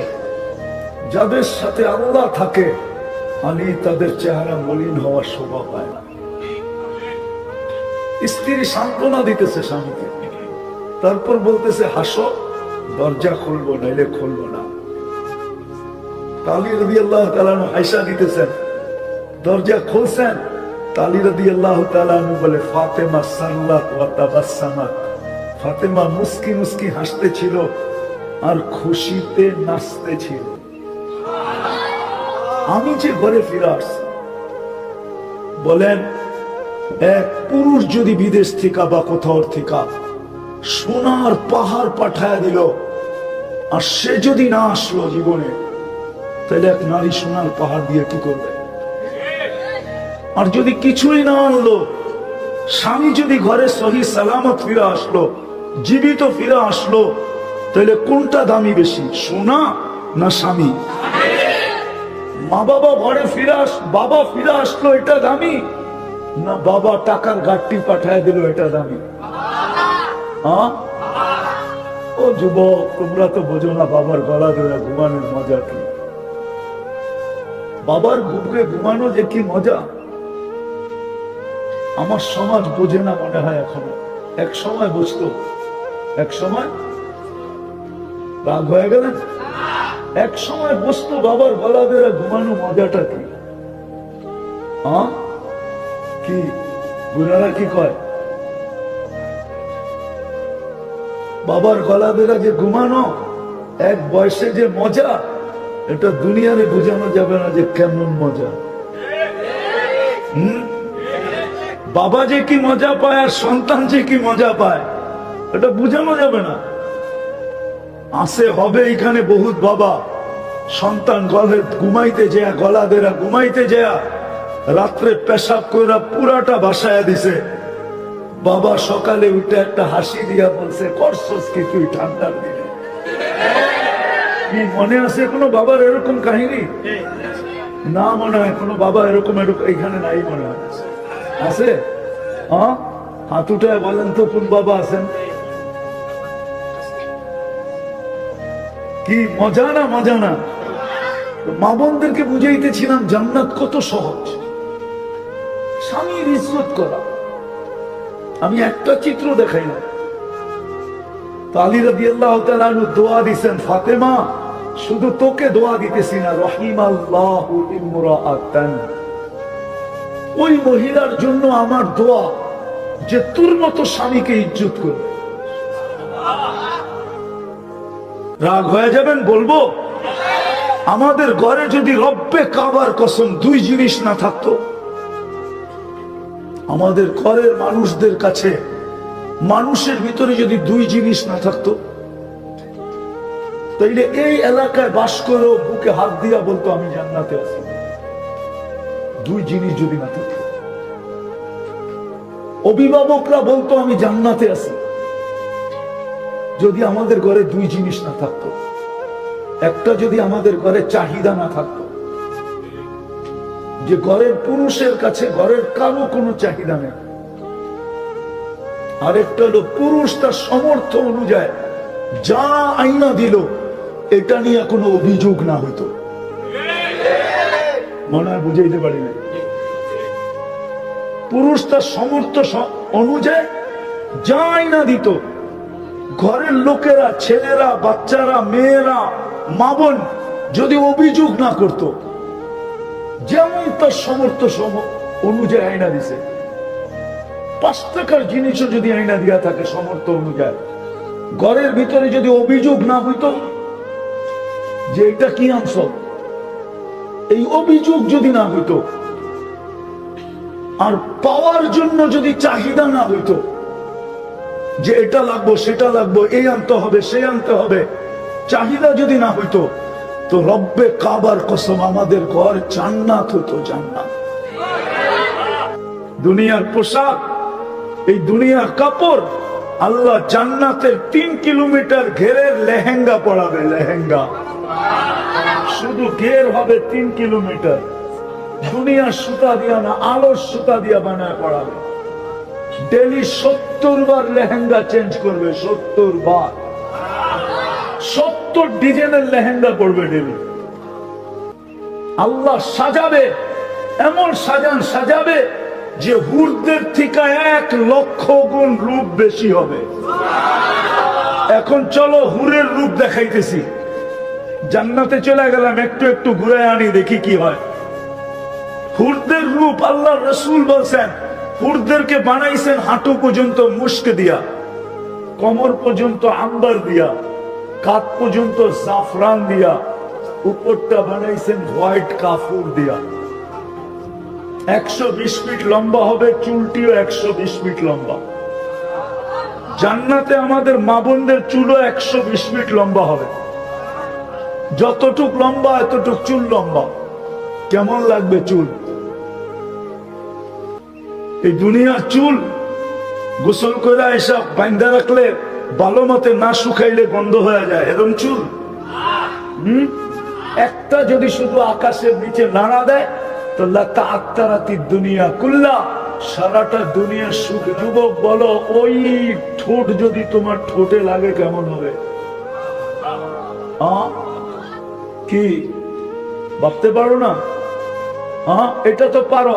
যাদের সাথে আল্লাহ থাকে, আলী তাদের চেহারা মলিন হওয়ার শোভা পায় না। স্ত্রী সান্ত্বনা দিতেছে স্বামীকে, তারপর বলতেছে, হাসো, দরজা খুলবো নাইলে খুলবো না। আলী রাদিয়াল্লাহু তাআলা আয়েশা দিতেছেন, দরজা খুলছেন। আলী রাদিয়াল্লাহু তাআলা বলে, ফাতেমা সাল্লাত ওয়া তাবাসসামাত, ফাতেমা মুস্কি মুস্কি হাসতেছিল আর খুশিতে নাচতেছিল। আমি যে ঘরে ফিরে আসছি, বলেন এক পুরুষ যদি বিদেশ থেকে বা কোথাও থেকে সোনার পাহাড় পাঠায় দিল, আর সে যদি না আসলো জীবনে, তাহলে এক নারী সোনার পাহাড় দিয়ে কি করবে? আর যদি কিছুই না আনলো, স্বামী যদি ঘরে সহি সালামত ফিরে আসলো, জীবিত ফিরে আসলো, তাহলে কোনটা দামি বেশি, সোনা না স্বামী? মা বাবা ঘরে বাবা ফিরে আসলো, এটা দামি, না বাবা টাকার গাড়ি পাঠায় দিল, এটা দামি? ও যুবক, তোমরা তো বোঝো না বাবার গলা ধরে ঘুমানোর মজা কি। বাবার বুকে ঘুমানো যে কি মজা, আমার সমাজ বোঝে না মনে হয় এখনো। এক সময় বুঝতো, এক সময় রাগ হয়ে গেলেন, এক সময় বুঝতো বাবার গলা বেড়া ঘুমানো মজাটা কি। কি বুড়ারা কি কয়, বাবার গলা বেড়া যে ঘুমানো এক বয়সে যে মজা, এটা দুনিয়ারে বোঝানো যাবে না যে কেমন মজা। বাবা যে কি মজা পায় আর সন্তান যে কি মজা পায়, এটা বোঝানো যাবে না। আসে হবে এখানে বহুত বাবা সন্তান গলে ঘুমাইতে যায়, গলা বেড়া ঘুমাইতে যায়, রাত্রে পেশাব করে পুরাটা বাসায় দিছে। বাবা সকালে উঠে একটা হাসি দিয়া বলছে, করছস কি তুই ঠান্ডার দিনে? কি মনে আছে কোনো বাবার এরকম কাহিনী? না মনে হয় কোনো বাবা এরকম এখানে নাই মনে হয়। আছে? হাত উঠায় বলেন তো কোন বাবা আছেন? কি মজা না মজা না? মা বোনদেরকে বুঝাইতেছিলাম জান্নাত কত সহজ, স্বামীর ইজ্জত করা। আমি একটা চিত্র দেখাইলাম, আলী রাদিয়াল্লাহু তাআলা আনহু দোয়া দিয়েছেন, ফাতেমা শুধু তোকে দোয়া দিতেছি না, রাহিমাল্লাহু ইমরাআতান, ওই মহিলার জন্য আমার দোয়া যে তোর মতো স্বামীকে ইজ্জত করবে। রাগ হয়ে যাবেন বলবো, আমাদের ঘরে যদি রব্বে কাবার কসম দুই জিনিস না থাকতো, আমাদের ঘরের মানুষদের কাছে মানুষের ভিতরে যদি দুই জিনিস না থাকতো, তাইলে এই এলাকায় বাস করেও বুকে হাত দিয়া বলতো আমি জান্নাতে আছি। দুই জিনিস যদি না থাকতো, অভিভাবকরা বলতো আমি জান্নাতে আছি। যদি আমাদের ঘরে দুই জিনিস না থাকতো, একটা যদি আমাদের ঘরে চাহিদা না থাকতো, যে ঘরের পুরুষের কাছে ঘরের কারো কোনো চাহিদা নেই, আরেকটা হলো পুরুষ তার সমর্থ অনুযায়ী যা আইনা দিল এটা নিয়ে কোনো অভিযোগ না হইতো। মনে হয় বুঝাইতে পারি না। পুরুষ তার সমর্থ অনুযায়ী যা আইনা দিত, ঘরের লোকেরা, ছেলেরা, বাচ্চারা, মেয়েরা, মা বোন যদি অভিযোগ না করত, যেমন তার সমর্থ অনুযায়ী আইনা দিছে, 5 টাকার জিনিসও যদি আইনা দিয়া থাকে সমর্থ অনুযায়ী, ঘরের ভিতরে যদি অভিযোগ না হইত যে এটা কি আনছ, এই অভিযোগ যদি না হইত, আর পাওয়ার জন্য যদি চাহিদা না হইত যে এটা লাগবো সেটা লাগবো, এই আনতে হবে সে আনতে হবে, চাহিদা যদি না হইতো, তো রব্বে কাবার কসম আমাদের ঘর জান্নাত হতো। জান্নাত দুনিয়ার পোশাক, এই দুনিয়ার কাপড়, আল্লাহ জান্নাতের 3 কিলোমিটার ঘেরের লেহেঙ্গা পড়াবে। লেহেঙ্গা শুধু ঘের হবে 3 কিলোমিটার, দুনিয়ার সুতা দিয়া না, আলোর সুতা দিয়া বানায় পড়াবে। ডেলি 70 বার লেহেঙ্গা চেঞ্জ করবে, 70 বার, 70 ডিজাইনের লেহেঙ্গা পড়বে ডেলি। আল্লাহ সাজাবে, এমন সাজাবে যে হুরদের থেকে 1 লক্ষ গুণ রূপ বেশি হবে। এখন চলো হুরের রূপ দেখাইতেছি। জান্নাতে চলে গেলাম, একটু একটু ঘুরে আনি, দেখি কি হয়। হুরদের রূপ আল্লাহ রাসূল বলছেন, হুরদেরকে বানাইছেন হাঁটু পর্যন্ত মুস্ক দিয়া, কোমর পর্যন্ত আম্বার দিয়া, কাঁধ পর্যন্ত জাফরান দিয়া, উপরটা বানাইছেন হোয়াইট কাফুর দিয়া। 120 ফিট লম্বা হবে, চুলটিও 120 ফিট লম্বা। জান্নাতে আমাদের মা বোনদের চুলও 120 ফিট লম্বা হবে। যতটুক লম্বা এতটুক চুল লম্বা। কেমন লাগবে চুল? এই দুনিয়ার চুল গোসল করে এসব বাঁধা রাখলে ভালো মতে না শুকাইলে গন্ধ হয়ে যায়, এরকম চুল। একটা যদি শুধু আকাশের নিচে নাড়া দেয় তো লাতাআত্তারাতি দুনিয়া কুল্লা, সারাটা দুনিয়া সুখ। যুবক বলো, ওই ঠোঁট যদি তোমার ঠোঁটে লাগে কেমন হবে? কি ভাবতে পারো না? এটা তো পারো,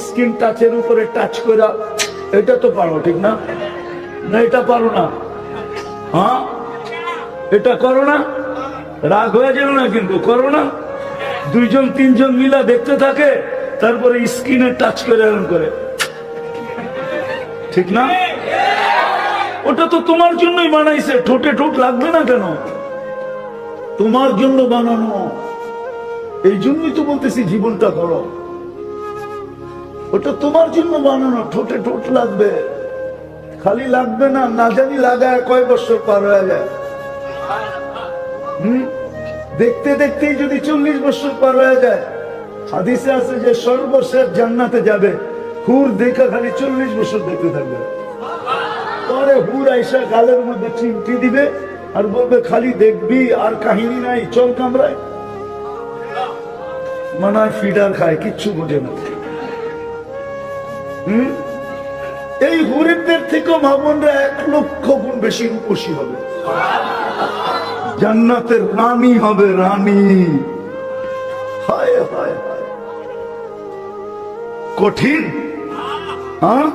স্ক্রিন টাচের উপরে টাচ করা, এটা তো পারো ঠিক না? না এটা পারো না? হ্যাঁ এটা করো না, রাগ হয়ে যাবে না কিন্তু, করো না? দুইজন তিনজন মিলা দেখতে থাকে, তারপরে স্ক্রিনে টাচ করে এরকম করে, ঠিক না? ওটা তো তোমার জন্যই বানাইছে, ঠোঁটে ঠোঁট লাগবে না কেন? তোমার জন্য বানানো, এই জন্যই তো বলতেছি জীবনটা করো। ওটা তোমার জন্য বানানো, ঠোঁটে ঠোঁট লাগবে, খালি লাগবে না, না জানি লাগায় কয় বছর পার হয়ে যায়। দেখতে দেখতেই যদি 40 বছর পার হয়ে যায়, হাদিসে আছে যে সর্বশেষ জান্নাতে যাবে হুর দেখা খালি 40 বছর দেখতে থাকবে, পরে হুর আইসা গালের মধ্যে চিমটি দিবে আর বলবে খালি দেখবি আর কাহিনী নাই, চল কামরায়। মনে হয় ফিডার খায়, কিচ্ছু বোঝে না। এই হুরেরদের থেকেও মামুনরা 1 লক্ষ গুণ বেশি রূপসী হবে, জান্নাতের রানী হবে, রানী। হায় হায় হায়, কঠিন। হ্যাঁ,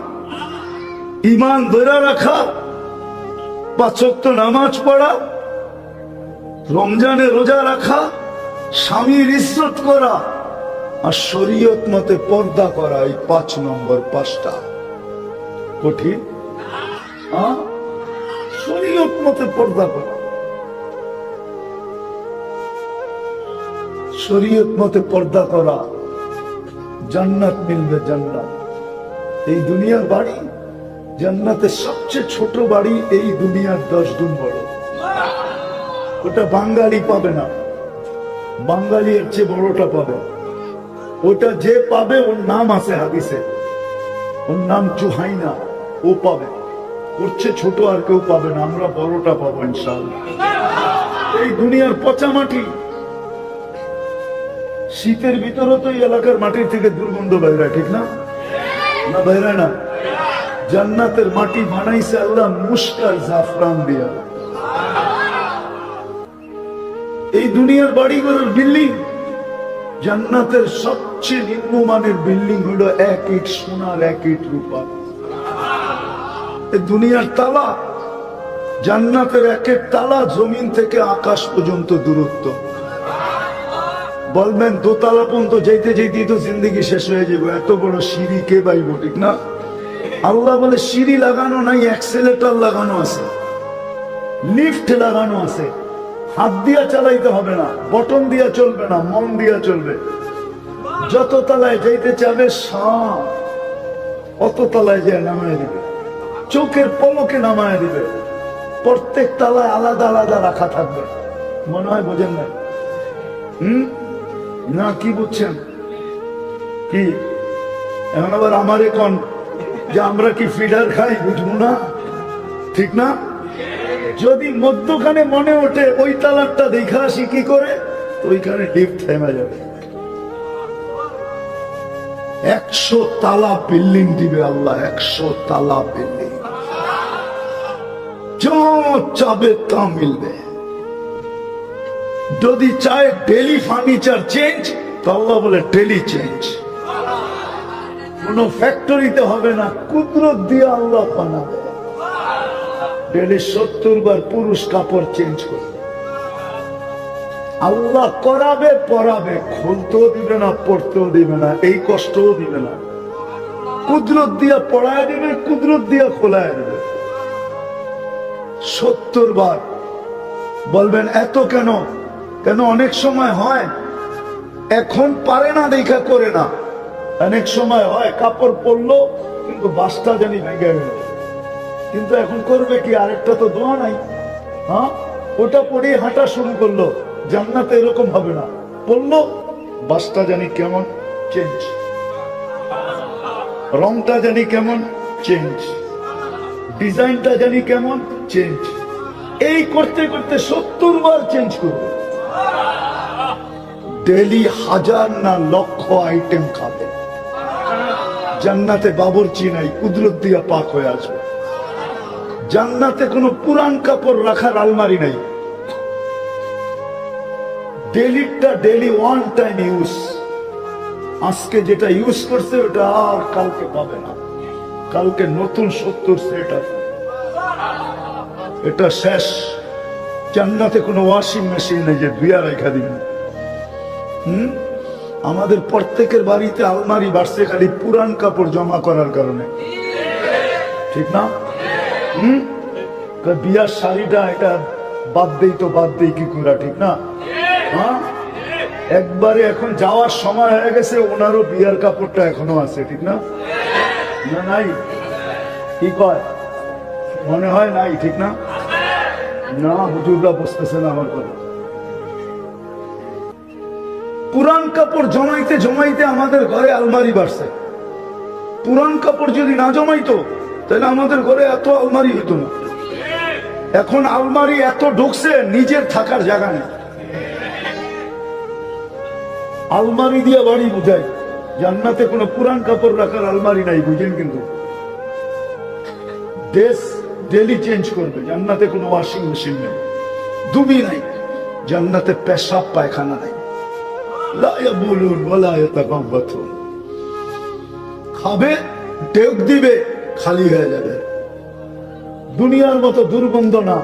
ঈমান ধরে রাখা, 5 ওয়াক্ত নামাজ পড়া, রমজানে রোজা রাখা, স্বামীর ইজ্জত করা, আর শরীয়ত মতে পর্দা করা, এই 5 নম্বর 5টা কঠিন। শরীয়ত মতে পর্দা করা, শরীয়ত মতে পর্দা করা, জান্নাত মিলবে, জান্নাত। এই দুনিয়ার বাড়ি, জান্নাতের সবচেয়ে ছোট বাড়ি এই দুনিয়ার 10 গুণ বড়। ওটা বাঙালি পাবে না, বাঙালি এর চেয়ে বড়টা পাবে। ওটা যে পাবে ওর নাম আছে হাদিসে, ওর নাম জুহাইনা, ও পাবে। ওর চেয়ে ছোট আর কেউ পাবে না, আমরা বড়টা পাবো ইনশাআল্লাহ। এই দুনিয়ার পচা মাটি, শীতের ভিতরে তো এই এলাকার মাটির থেকে দুর্গন্ধ বাইরে, ঠিক না? না বাইরে না? জান্নাতের মাটি বানাইছে আল্লাহ মুশকার জাফরান দিয়া। এই দুনিয়ার বাড়িঘরের বিল্ডিং, জান্নাতের সবচেয়ে নিম্নমানের বিল্ডিং হলো 1 ইট সোনার 1 ইট রূপা। এই দুনিয়ার তালা, জান্নাতের 1 তালা জমিন থেকে আকাশ পর্যন্ত দূরত্ব। বলবেন দোতলা পর্যন্ত যেতে যেতেই তো জিন্দগি শেষ হয়ে যাবে, এত বড় সিঁড়ি কে পাইব, ঠিক না? আল্লাহ বলে সিঁড়ি লাগানো নাই, অ্যাক্সেলেটর লাগানো আছে, লিফট লাগানো আছে। হাত দিয়া চালাইতে হবে না, বটন দিয়া চলবে না, মন দিয়া চলবে। যত তলায় যাইতে চাবে অত তলায় যায় নামায় দিবে, চোখের পলকে নামায় দিবে। প্রত্যেক তলায় আলাদা আলাদা রাখা থাকবে। মনে হয় বোঝেন না? না কি বুঝছেন? কি এখন আবার আমারে কোন যে আমরা কি ফিডার খাই, বুঝবো না, ঠিক না? যদি মধ্যখানে মনে ওঠে ওই তালারটা দেখা আসি কি করে, তো ওইখানে লিফট থেমে যাবে। 100 তালা বিল্ডিং দিবে আল্লাহ, 100 তালা বিল্ডিং, যা চাবে তা মিলবে। যদি চায় ডেলি ফার্নিচার চেঞ্জ, তো আল্লাহ বলে ডেলি চেঞ্জ। কোন ফ্যাক্টরিতে হবে না, কুদরত দিয়ে আল্লাহ বানাবে। ডেলি 70 বার পুরুষ কাপড় চেঞ্জ করবে, আল্লাহ করাবে, পরাবে, খুলতেও দিবে না, পড়তেও দিবে না, এই কষ্টও দিবে না। কুদরত দিয়া পড়ায় দিবে, কুদরত দিয়া খোলায় দিবে। 70 বার। বলবেন এত কেন? কেন অনেক সময় হয় এখন পারে না দেখা করে না, অনেক সময় হয় কাপড় পরলো কিন্তু বাসটা জানি ভেঙে গেল, কিন্তু এখন করবে কি, আরেকটা তো দোয়া নাই। হ্যাঁ, ওটা পরে হাঁটা শুরু করলো। জান্নাতে এরকম হবে না, পড়লো বাসটা জানি কেমন চেঞ্জ, রংটা জানি কেমন চেঞ্জ, ডিজাইনটা জানি কেমন চেঞ্জ। এই করতে করতে 70 বার চেঞ্জ করবে। ডেলি 1000 না লক্ষ আইটেম খাবে। জান্নাতে বাবুর্চি নাই, কুদরত দিয়া পাক হয়ে আসবে। জান্নাতে কোনো পুরান কাপড় রাখার আলমারি নাই, ডেলিটা ডেলি ওয়ান টাইম ইউজ। আজকে যেটা ইউজ করছে ওটা আর কালকে পাবে না, কালকে নতুন 70 সেট আছে, এটা শেষ। জান্নাতে কোনো ওয়াশিং মেশিন নেই যে ধুইয়া রেখা দিবেন। আমাদের প্রত্যেকের বাড়িতে আলমারি বাড়ছে খালি পুরান কাপড় জমা করার কারণে, ঠিক না? বিয়ার শাড়িটা এটা বাদ দেই তো বাদ দেই কি করে, ঠিক না? হ্যাঁ, একবারে এখন যাওয়ার সময় হয়ে গেছে, ওনারও বিয়ার কাপড়টা এখনো আছে, ঠিক না? না নাই, কি কয় মনে হয় নাই, ঠিক না? না, হুজুররা বুঝতেছে না আমার কথা। পুরান কাপড় জমাইতে জমাইতে আমাদের ঘরে আলমারি বাড়ছে। পুরান কাপড় যদি না জমাইতো তাহলে আমাদের ঘরে এত আলমারি হতো না। এখন আলমারি এত ঢুকছে, নিজের থাকার জায়গা নেই। আলমারি দিয়ে বাড়ি বুঝাই, জান্নাতে কোনো পুরান কাপড় রাখার আলমারি নাই, বুঝেন? কিন্তু দেশ ডেলি চেঞ্জ করবে। জান্নাতে কোনো ওয়াশিং মেশিন নেই, দুবি নাই, জান্নাতে পেশাব পায়খানা নাই। খাবে টেক দিবে, খালি হয়ে যাবে। দুনিয়ার মতো দুর্গন্ধ না,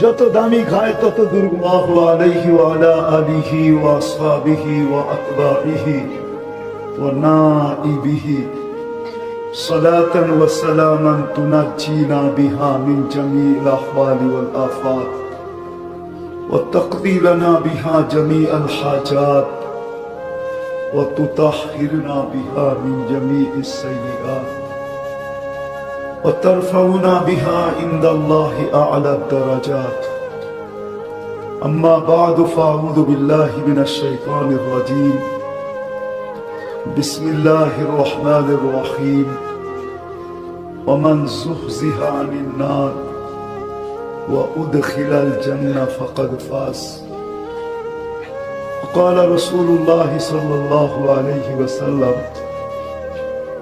যত দামি খায় তত দুর্গন্ধ। আলাইহি ওয়া আলা আলিহি ওয়া আসহাবিহি ওয়া আতবাইহি ওয়া নাইবিহি সালাতান ওয়া সালামান তুনাজ্জিনা বিহা মিন জামিল আহওয়ালি ওয়াল আফাত ওয়া তাকদি লানা বিহা জামিআল হাজাত ওয়া তুতাহহিরনা বিহা মিন জামিইস সাইয়্যাত وترفعنا بها عند الله أعلى الدرجات. أما بعد فأعوذ بالله من الشيطان الرجيم. بسم الله الرحمن الرحيم. ومن زحزح عن النار وأدخل الجنة فقد فاز. قال رسول الله صلى الله عليه وسلم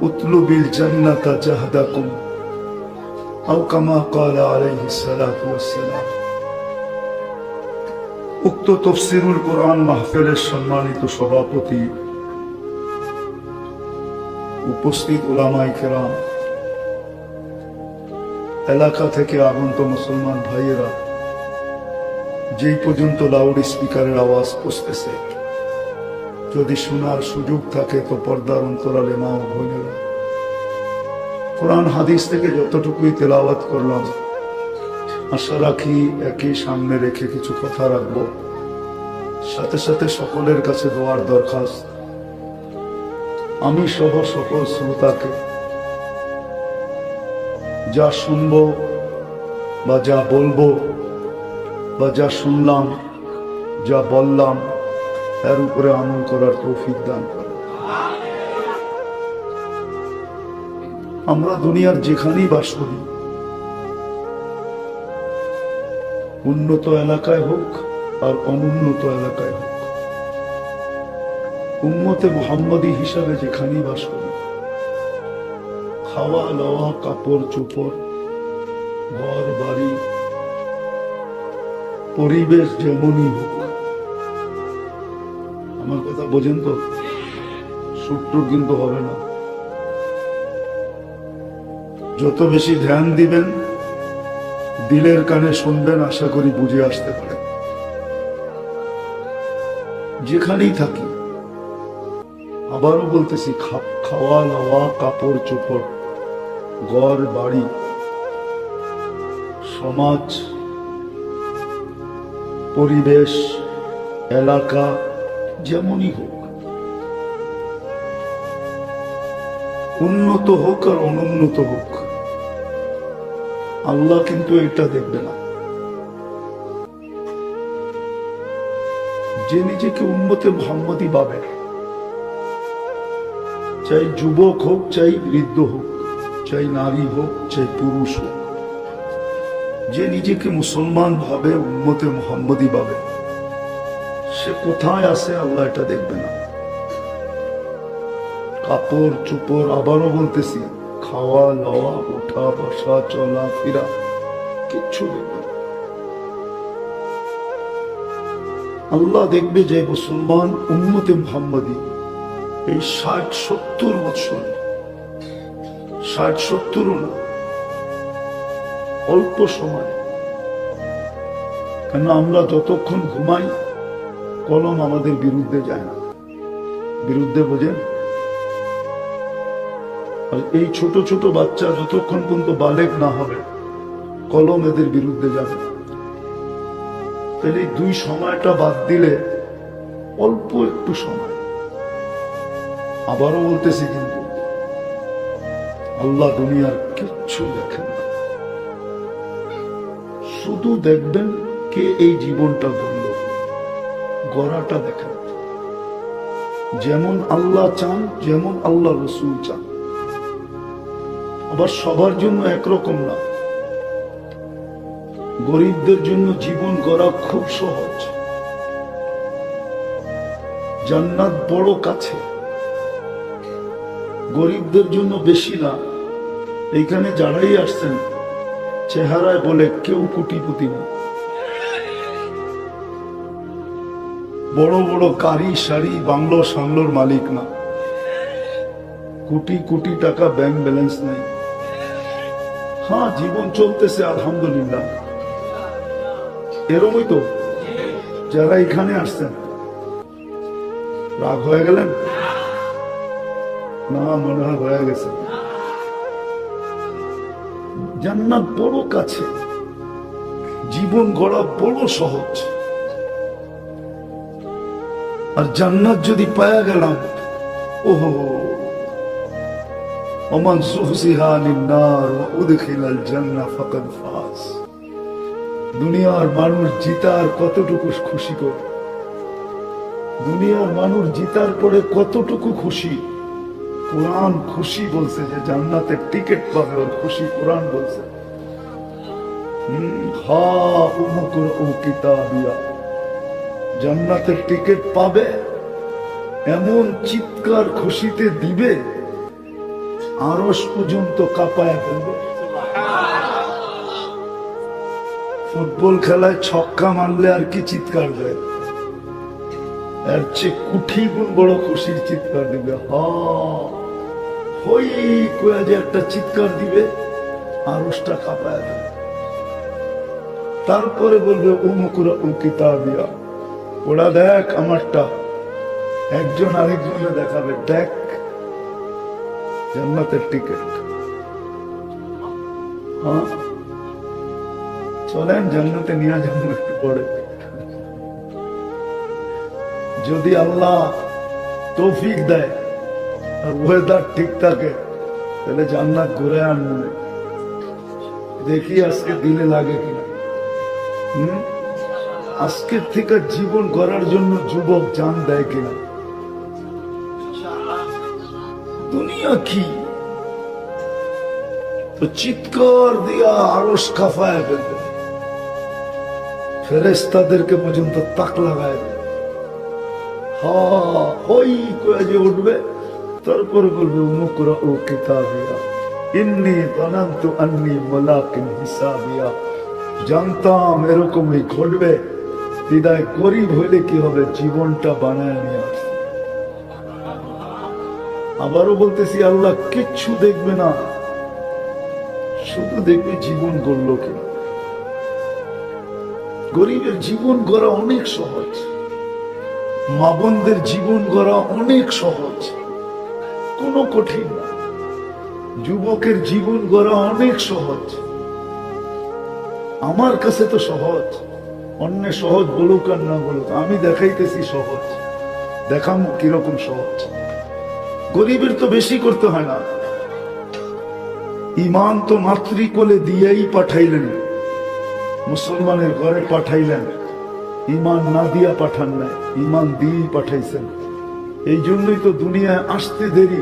اطلب الجنة جهدكم أو كما قال عليه الصلاة والسلام. উক্ত তাফসীরুল কোরআন মাহফিলের সম্মানিত সভাপতি, উপস্থিত উলামায়ে কেরাম, এলাকা থেকে আগত মুসলমান ভাইয়েরা, যেই পর্যন্ত লাউড স্পিকারের আওয়াজ পৌঁছতেছে, যদি শোনার সুযোগ থাকে তো পর্দার অন্তরালে মা ও বোনেরা, কোরআন হাদিস থেকে যতটুকুই তেলাওয়াত করলাম, আশা রাখি একই সামনে রেখে কিছু কথা রাখবো। সাথে সাথে সকলের কাছে দোয়ার দরখাস্ত, আমি সহ সকল শ্রোতাকে যা শুনবো বা যা বলবো বা যা শুনলাম, যা বললাম, এর উপরে আমল করার তৌফিক দান করে। আমরা দুনিয়ার যেখানেই বাস করি, উন্নত এলাকায় হোক আর অনুন্নত এলাকায় হোক, উম্মতে মুহাম্মদী হিসাবে যেখানেই বাস করি, খাওয়া লওয়া, কাপড় চোপড়, ঘর বাড়ি, পরিবেশ যেমনই হোক, আমার কথা বোঝেন তো? সুট্টুর কিন্তু হবে না। যত বেশি ধ্যান দিবেন, দিলের কানে শুনবেন, আশা করি বুঝে আসতে পারে। যেখানেই থাকি, আবারও বলতেছি, খাওয়া দাওয়া, কাপড় চোপড়, ঘর বাড়ি, সমাজ, পরিবেশ, এলাকা যেমনই হোক, উন্নত হোক আর অনুন্নত হোক, আল্লাহ কিন্তু এটা দেখবে না। যে নিজেকে উম্মতে মুহাম্মদী ভাবে, চাই যুবক হোক, চাই বৃদ্ধ হোক, চাই নারী হোক, চাই পুরুষ হোক, যে নিজেকে মুসলমান ভাবে, উম্মতে মুহাম্মদী ভাবে, সে কোথায় আছে আল্লাহ এটা দেখবে না। কাপড় চোপড়, আবারও বলতেছি, খাওয়া লওয়া, ওঠা বসা, চলা ফেরা, কিচ্ছু দেখবে না। আল্লাহ দেখবে যে মুসলমান উম্মতে মুহাম্মদী, এই 60-70 বছর, 60-70 না, অল্প সময়। কেন আমরা যতক্ষণ ঘুমাই কলম আমাদের বিরুদ্ধে যায় না। বিরুদ্ধে বোঝেন? আর এই ছোট ছোট বাচ্চা যতক্ষণ পর্যন্ত বালেগ না হবে কলম এদের বিরুদ্ধে যাবে। তাহলে এই দুই সময়টা বাদ দিলে অল্প একটু সময়। আবারও বলতেছি, কিন্তু আল্লাহ দুনিয়ার কিচ্ছু দেখেন না, শুধু দেখবেন কে এই জীবনটা গড়ল, গড়াটা দেখেন। যেমন আল্লাহ চান, যেমন আল্লাহ রসুল চান। আবার সবার জন্য একরকম না। গরিবদের জন্য জীবন গড়া খুব সহজ, জান্নাত বড় কাছে। গরিবদের জন্য বেশি না। এইখানে যারাই আসছেন চেহারায় বলে কেউ কোটিপতি না, বড় বড় গাড়ি শাড়ি বাংলো সাংলোর মালিক না, কোটি কোটি টাকা ব্যাংক ব্যালেন্স নাই। হ্যাঁ, জীবন চলতেছে আলহামদুলিল্লাহ। এরকমই তো যারা এখানে আসছেন। রাগ হয়ে গেলেন? না, মনে হয় হয়ে গেছে। জান্নাত বড় কাছে, জীবন গড়া বড় সহজ। আর জান্নাত যদি পায়া গেলাম, ওহো, ওমান যুহজিহা আনিন নার ওয়া উদখিলাল জান্নাহ ফাকাদ ফাজ। দুনিয়ার মানুষ জিতার কতটুকু খুশি করে, দুনিয়ার মানুষ জিতার পরে কতটুকু খুশি। কোরআন খুশি বলছে যে জান্নাতের টিকিট পাবে, ওর খুশি কোরআন বলছে। জান্নাতের টিকিট পাবে, এমন চিৎকার খুশিতে দিবে আরশ পর্যন্ত কাঁপায় ফেলবে। ফুটবল খেলায় ছক্কা মারলে আর কি চিৎকার দেয়, এর চেয়ে কুঠি গুণ বড় খুশির চিৎকার দিবে। হই কয়ে যে একটা চিৎকার দিবে, আরশটা কাঁপায় দেবে। তারপরে বলবে উমুকুরা কিতাবিয়া, ওরা দেখ আমারটা। একজন আরেকজনে দেখাবে, দেখ জান্নাতের টিকিট। হ্যাঁ, চলেন জান্নাতে নিয়ে যাবো একটু পরে। যদি আল্লাহ তৌফিক দেয় আর ওয়েদার ঠিক থাকে, তাহলে জান্নাত ঘুরে আনবে। দেখি আজকে দিলে লাগে কিনা। আজকের থেকে জীবন গড়ার জন্য যুবক জান দেয় কিনা। দুনিয়া কি তো চিৎকার দিয়া আরশ কাঁপায় ফেলবে, ফেরেশতাদেরকে পর্যন্ত তাক লাগায় দেবে। হই করে যে উঠবে, তারপর বলবে উমুকরা ও কিতাবিয়া ইন্নী যানানতু আন্নী মুলাকিন হিসাবিয়া। জানতাম এরকমই ঘটবে, বিদায় গরিব হইলে কি হবে, জীবনটা বানায় নিয়ে আসবে। আবারও বলতেছি, আল্লাহ কিচ্ছু দেখবে না, শুধু দেখবে জীবন গড়ল কিনা। গরিবের জীবন গড়া অনেক সহজ, মা বোনদের জীবন গড়া অনেক সহজ, কোনো কঠিন না। যুবকের জীবন গড়া অনেক সহজ, আমার কাছে তো সহজ। অন্য সহজ বলুক আর না বলুক, আমি দেখাইতেছি সহজ। দেখাম কিরকম সহজ। গরিবের তো বেশি করতে হয় না। ইমান তো মাতৃকোলে দিয়েই পাঠাইলেন, মুসলমানের ঘরে পাঠাইলেন। ইমান না দিয়া পাঠান নাই, ইমান দিয়েই পাঠাইছেন। এই জন্যই তো দুনিয়ায় আসতে দেরি,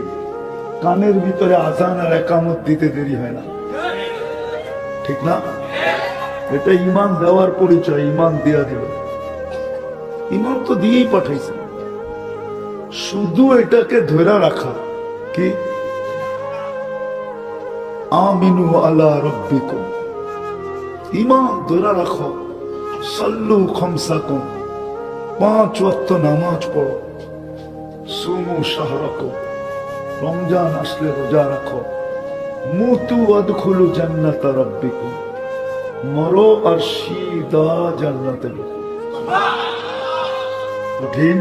কানের ভিতরে আজান আর একামত দিতে দেরি হয় না, ঠিক না? এটা ইমান দেওয়ার পরিচয়, ইমান দিয়া দিল। ইমান তো দিয়েই পাঠাইছেন, শুধু এটাকে ধরে রাখা কি আমিনু আলা রাব্বিকুম, ইমান ধরে রাখো। সাল্লু খামসাকুম, 5 ওয়াক্ত নামাজ পড়ো। সুমু শাহরাকুম, রমজান আসলে রোজা রাখো। মুতু আদখুলু জান্নাতা রাব্বিকুম, মরো আর সিদা জান্নাতে ঢুকো। কঠিন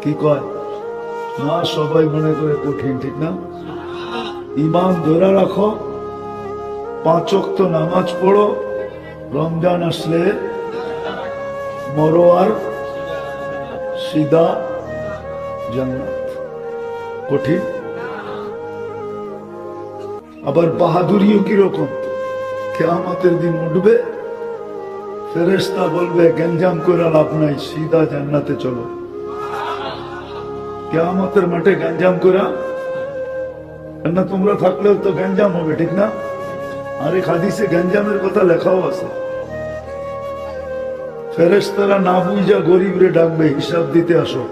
কি কয় না, সবাই মনে করে কঠিন, ঠিক না? ইমান ধরে রাখো, 5 ওয়াক্ত নামাজ পড়ো, রমজান আসলে মরো আর সিদা জান্নাত। কঠিন। আবার বাহাদুরিও কিরকম, কিয়ামতের দিন উঠবে, ফেরেশতা বলবে গঞ্জাম করে লাভ নাই, সিধা জান্নাতে চলো। কিয়ামতের মাঠে গঞ্জাম করা না, তোমরা থাকলেও তো গঞ্জাম হবে, ঠিক না? আরে হাদিসে গঞ্জামের কথা লেখাও আছে। ফেরেশতারা না বুঝা গরিবরে ডাকবে, হিসাব দিতে আসো।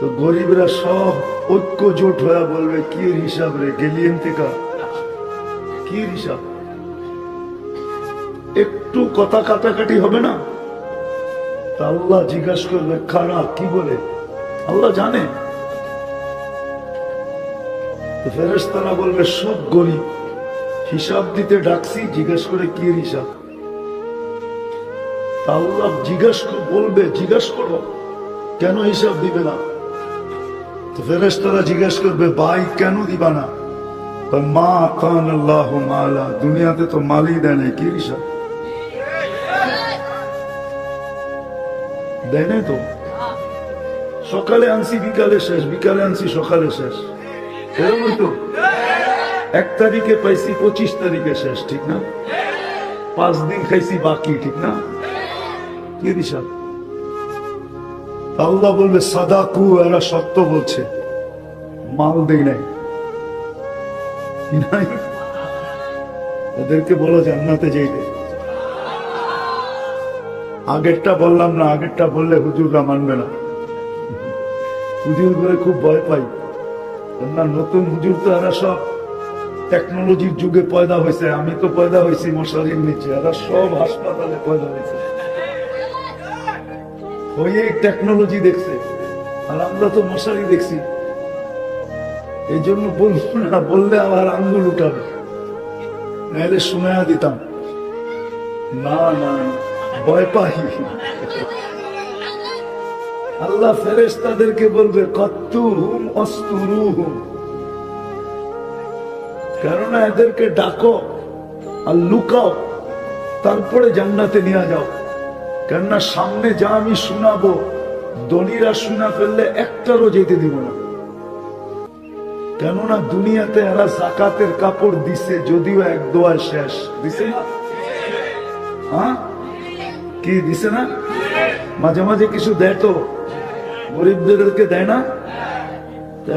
তো গরিবরা সব ঐক্য জোট হয়ে বলবে কি হিসাব রে, গেলিয়েন থেকে কি হিসাব? একটু কথা কাটাকাটি হবে না? তা আল্লাহ জিজ্ঞাসা করবে খারা কি বলে, আল্লাহ জানে। তো ফেরেশতারা বলবে সব গরিব, হিসাব দিতে ডাকছি, জিজ্ঞেস করে কি হিসাব? তা আল্লাহ বলবে জিজ্ঞাসা করো কেন হিসাব দিবে না? তো ফেরেশতারা জিজ্ঞাসা করবে ভাই কেন দিবা না? মা কান আল্লাহ মালা, দুনিয়াতে তো মালই দেয় নাই, কি হিসাব দেয় নাই তো? সকালে আনছি বিকালে শেষ, বিকালে আনছি সকালে শেষ, এরকম তো। 1 তারিখে পাইছি 25 তারিখে শেষ, ঠিক না? 5 দিন খাইছি বাকি, ঠিক না? কি হিসাব? আল্লাহ বলবে সাদাকু, এরা সত্য বলছে, মাল দেয় নাই। এদেরকে বলো জান্নাতে যেতে। আগেরটা বললাম না, আগেরটা বললে হুজুররা মানবে না। হুজুর করে খুব ভয় পাই না, নতুন হুজুর তো এরা সব টেকনোলজির যুগে পয়দা হয়েছে। আমি তো পয়দা হয়েছি মশারির নিচে, এরা সব হাসপাতালে পয়দা হয়েছে, হয়ে টেকনোলজি দেখছে, আর আমরা তো মশারি দেখছি। এই জন্য বলবো না, বললে আবার আঙ্গুল উঠাবে, নাহলে শুনায়া দিতাম। না না, ভয় পাই। আল্লাহ ফেরেশতাদেরকে বলবে কত্তুহুম অস্তুরুহুম, কেননা এদেরকে ডাকো আর লুকাও, তারপরে জান্নাতে নিয়ে যাও। কেননা সামনে যা আমি শোনাবো, দলীরা শোনা ফেললে একটারও যেতে দিব না। কেননা দুনিয়াতে এরা যাকাতের কাপড় দিছে, যদিও 1 দোয়ায় শেষ দিছে না। হ্যাঁ কি দিছে না? মাঝে মাঝে কিছু দেয় তো, গরিবদেরকে দেয় না।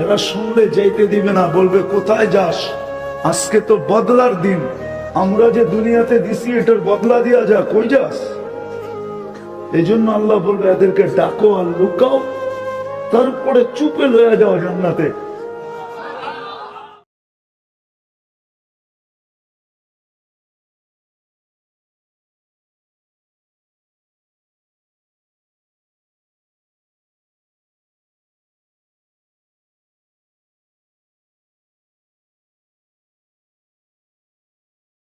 এরা শুনলে যাইতে দিবে না, বলবে কোথায় যাস, আজকে তো বদলার দিন, আমরা যে দুনিয়াতে দিছি এটার বদলা দিয়া যা, কই যাস? এই জন্য আল্লাহ বলবে এদেরকে ডাকো আর লুকাও, তারপরে চুপে লয়ে যাও জান্নাতে।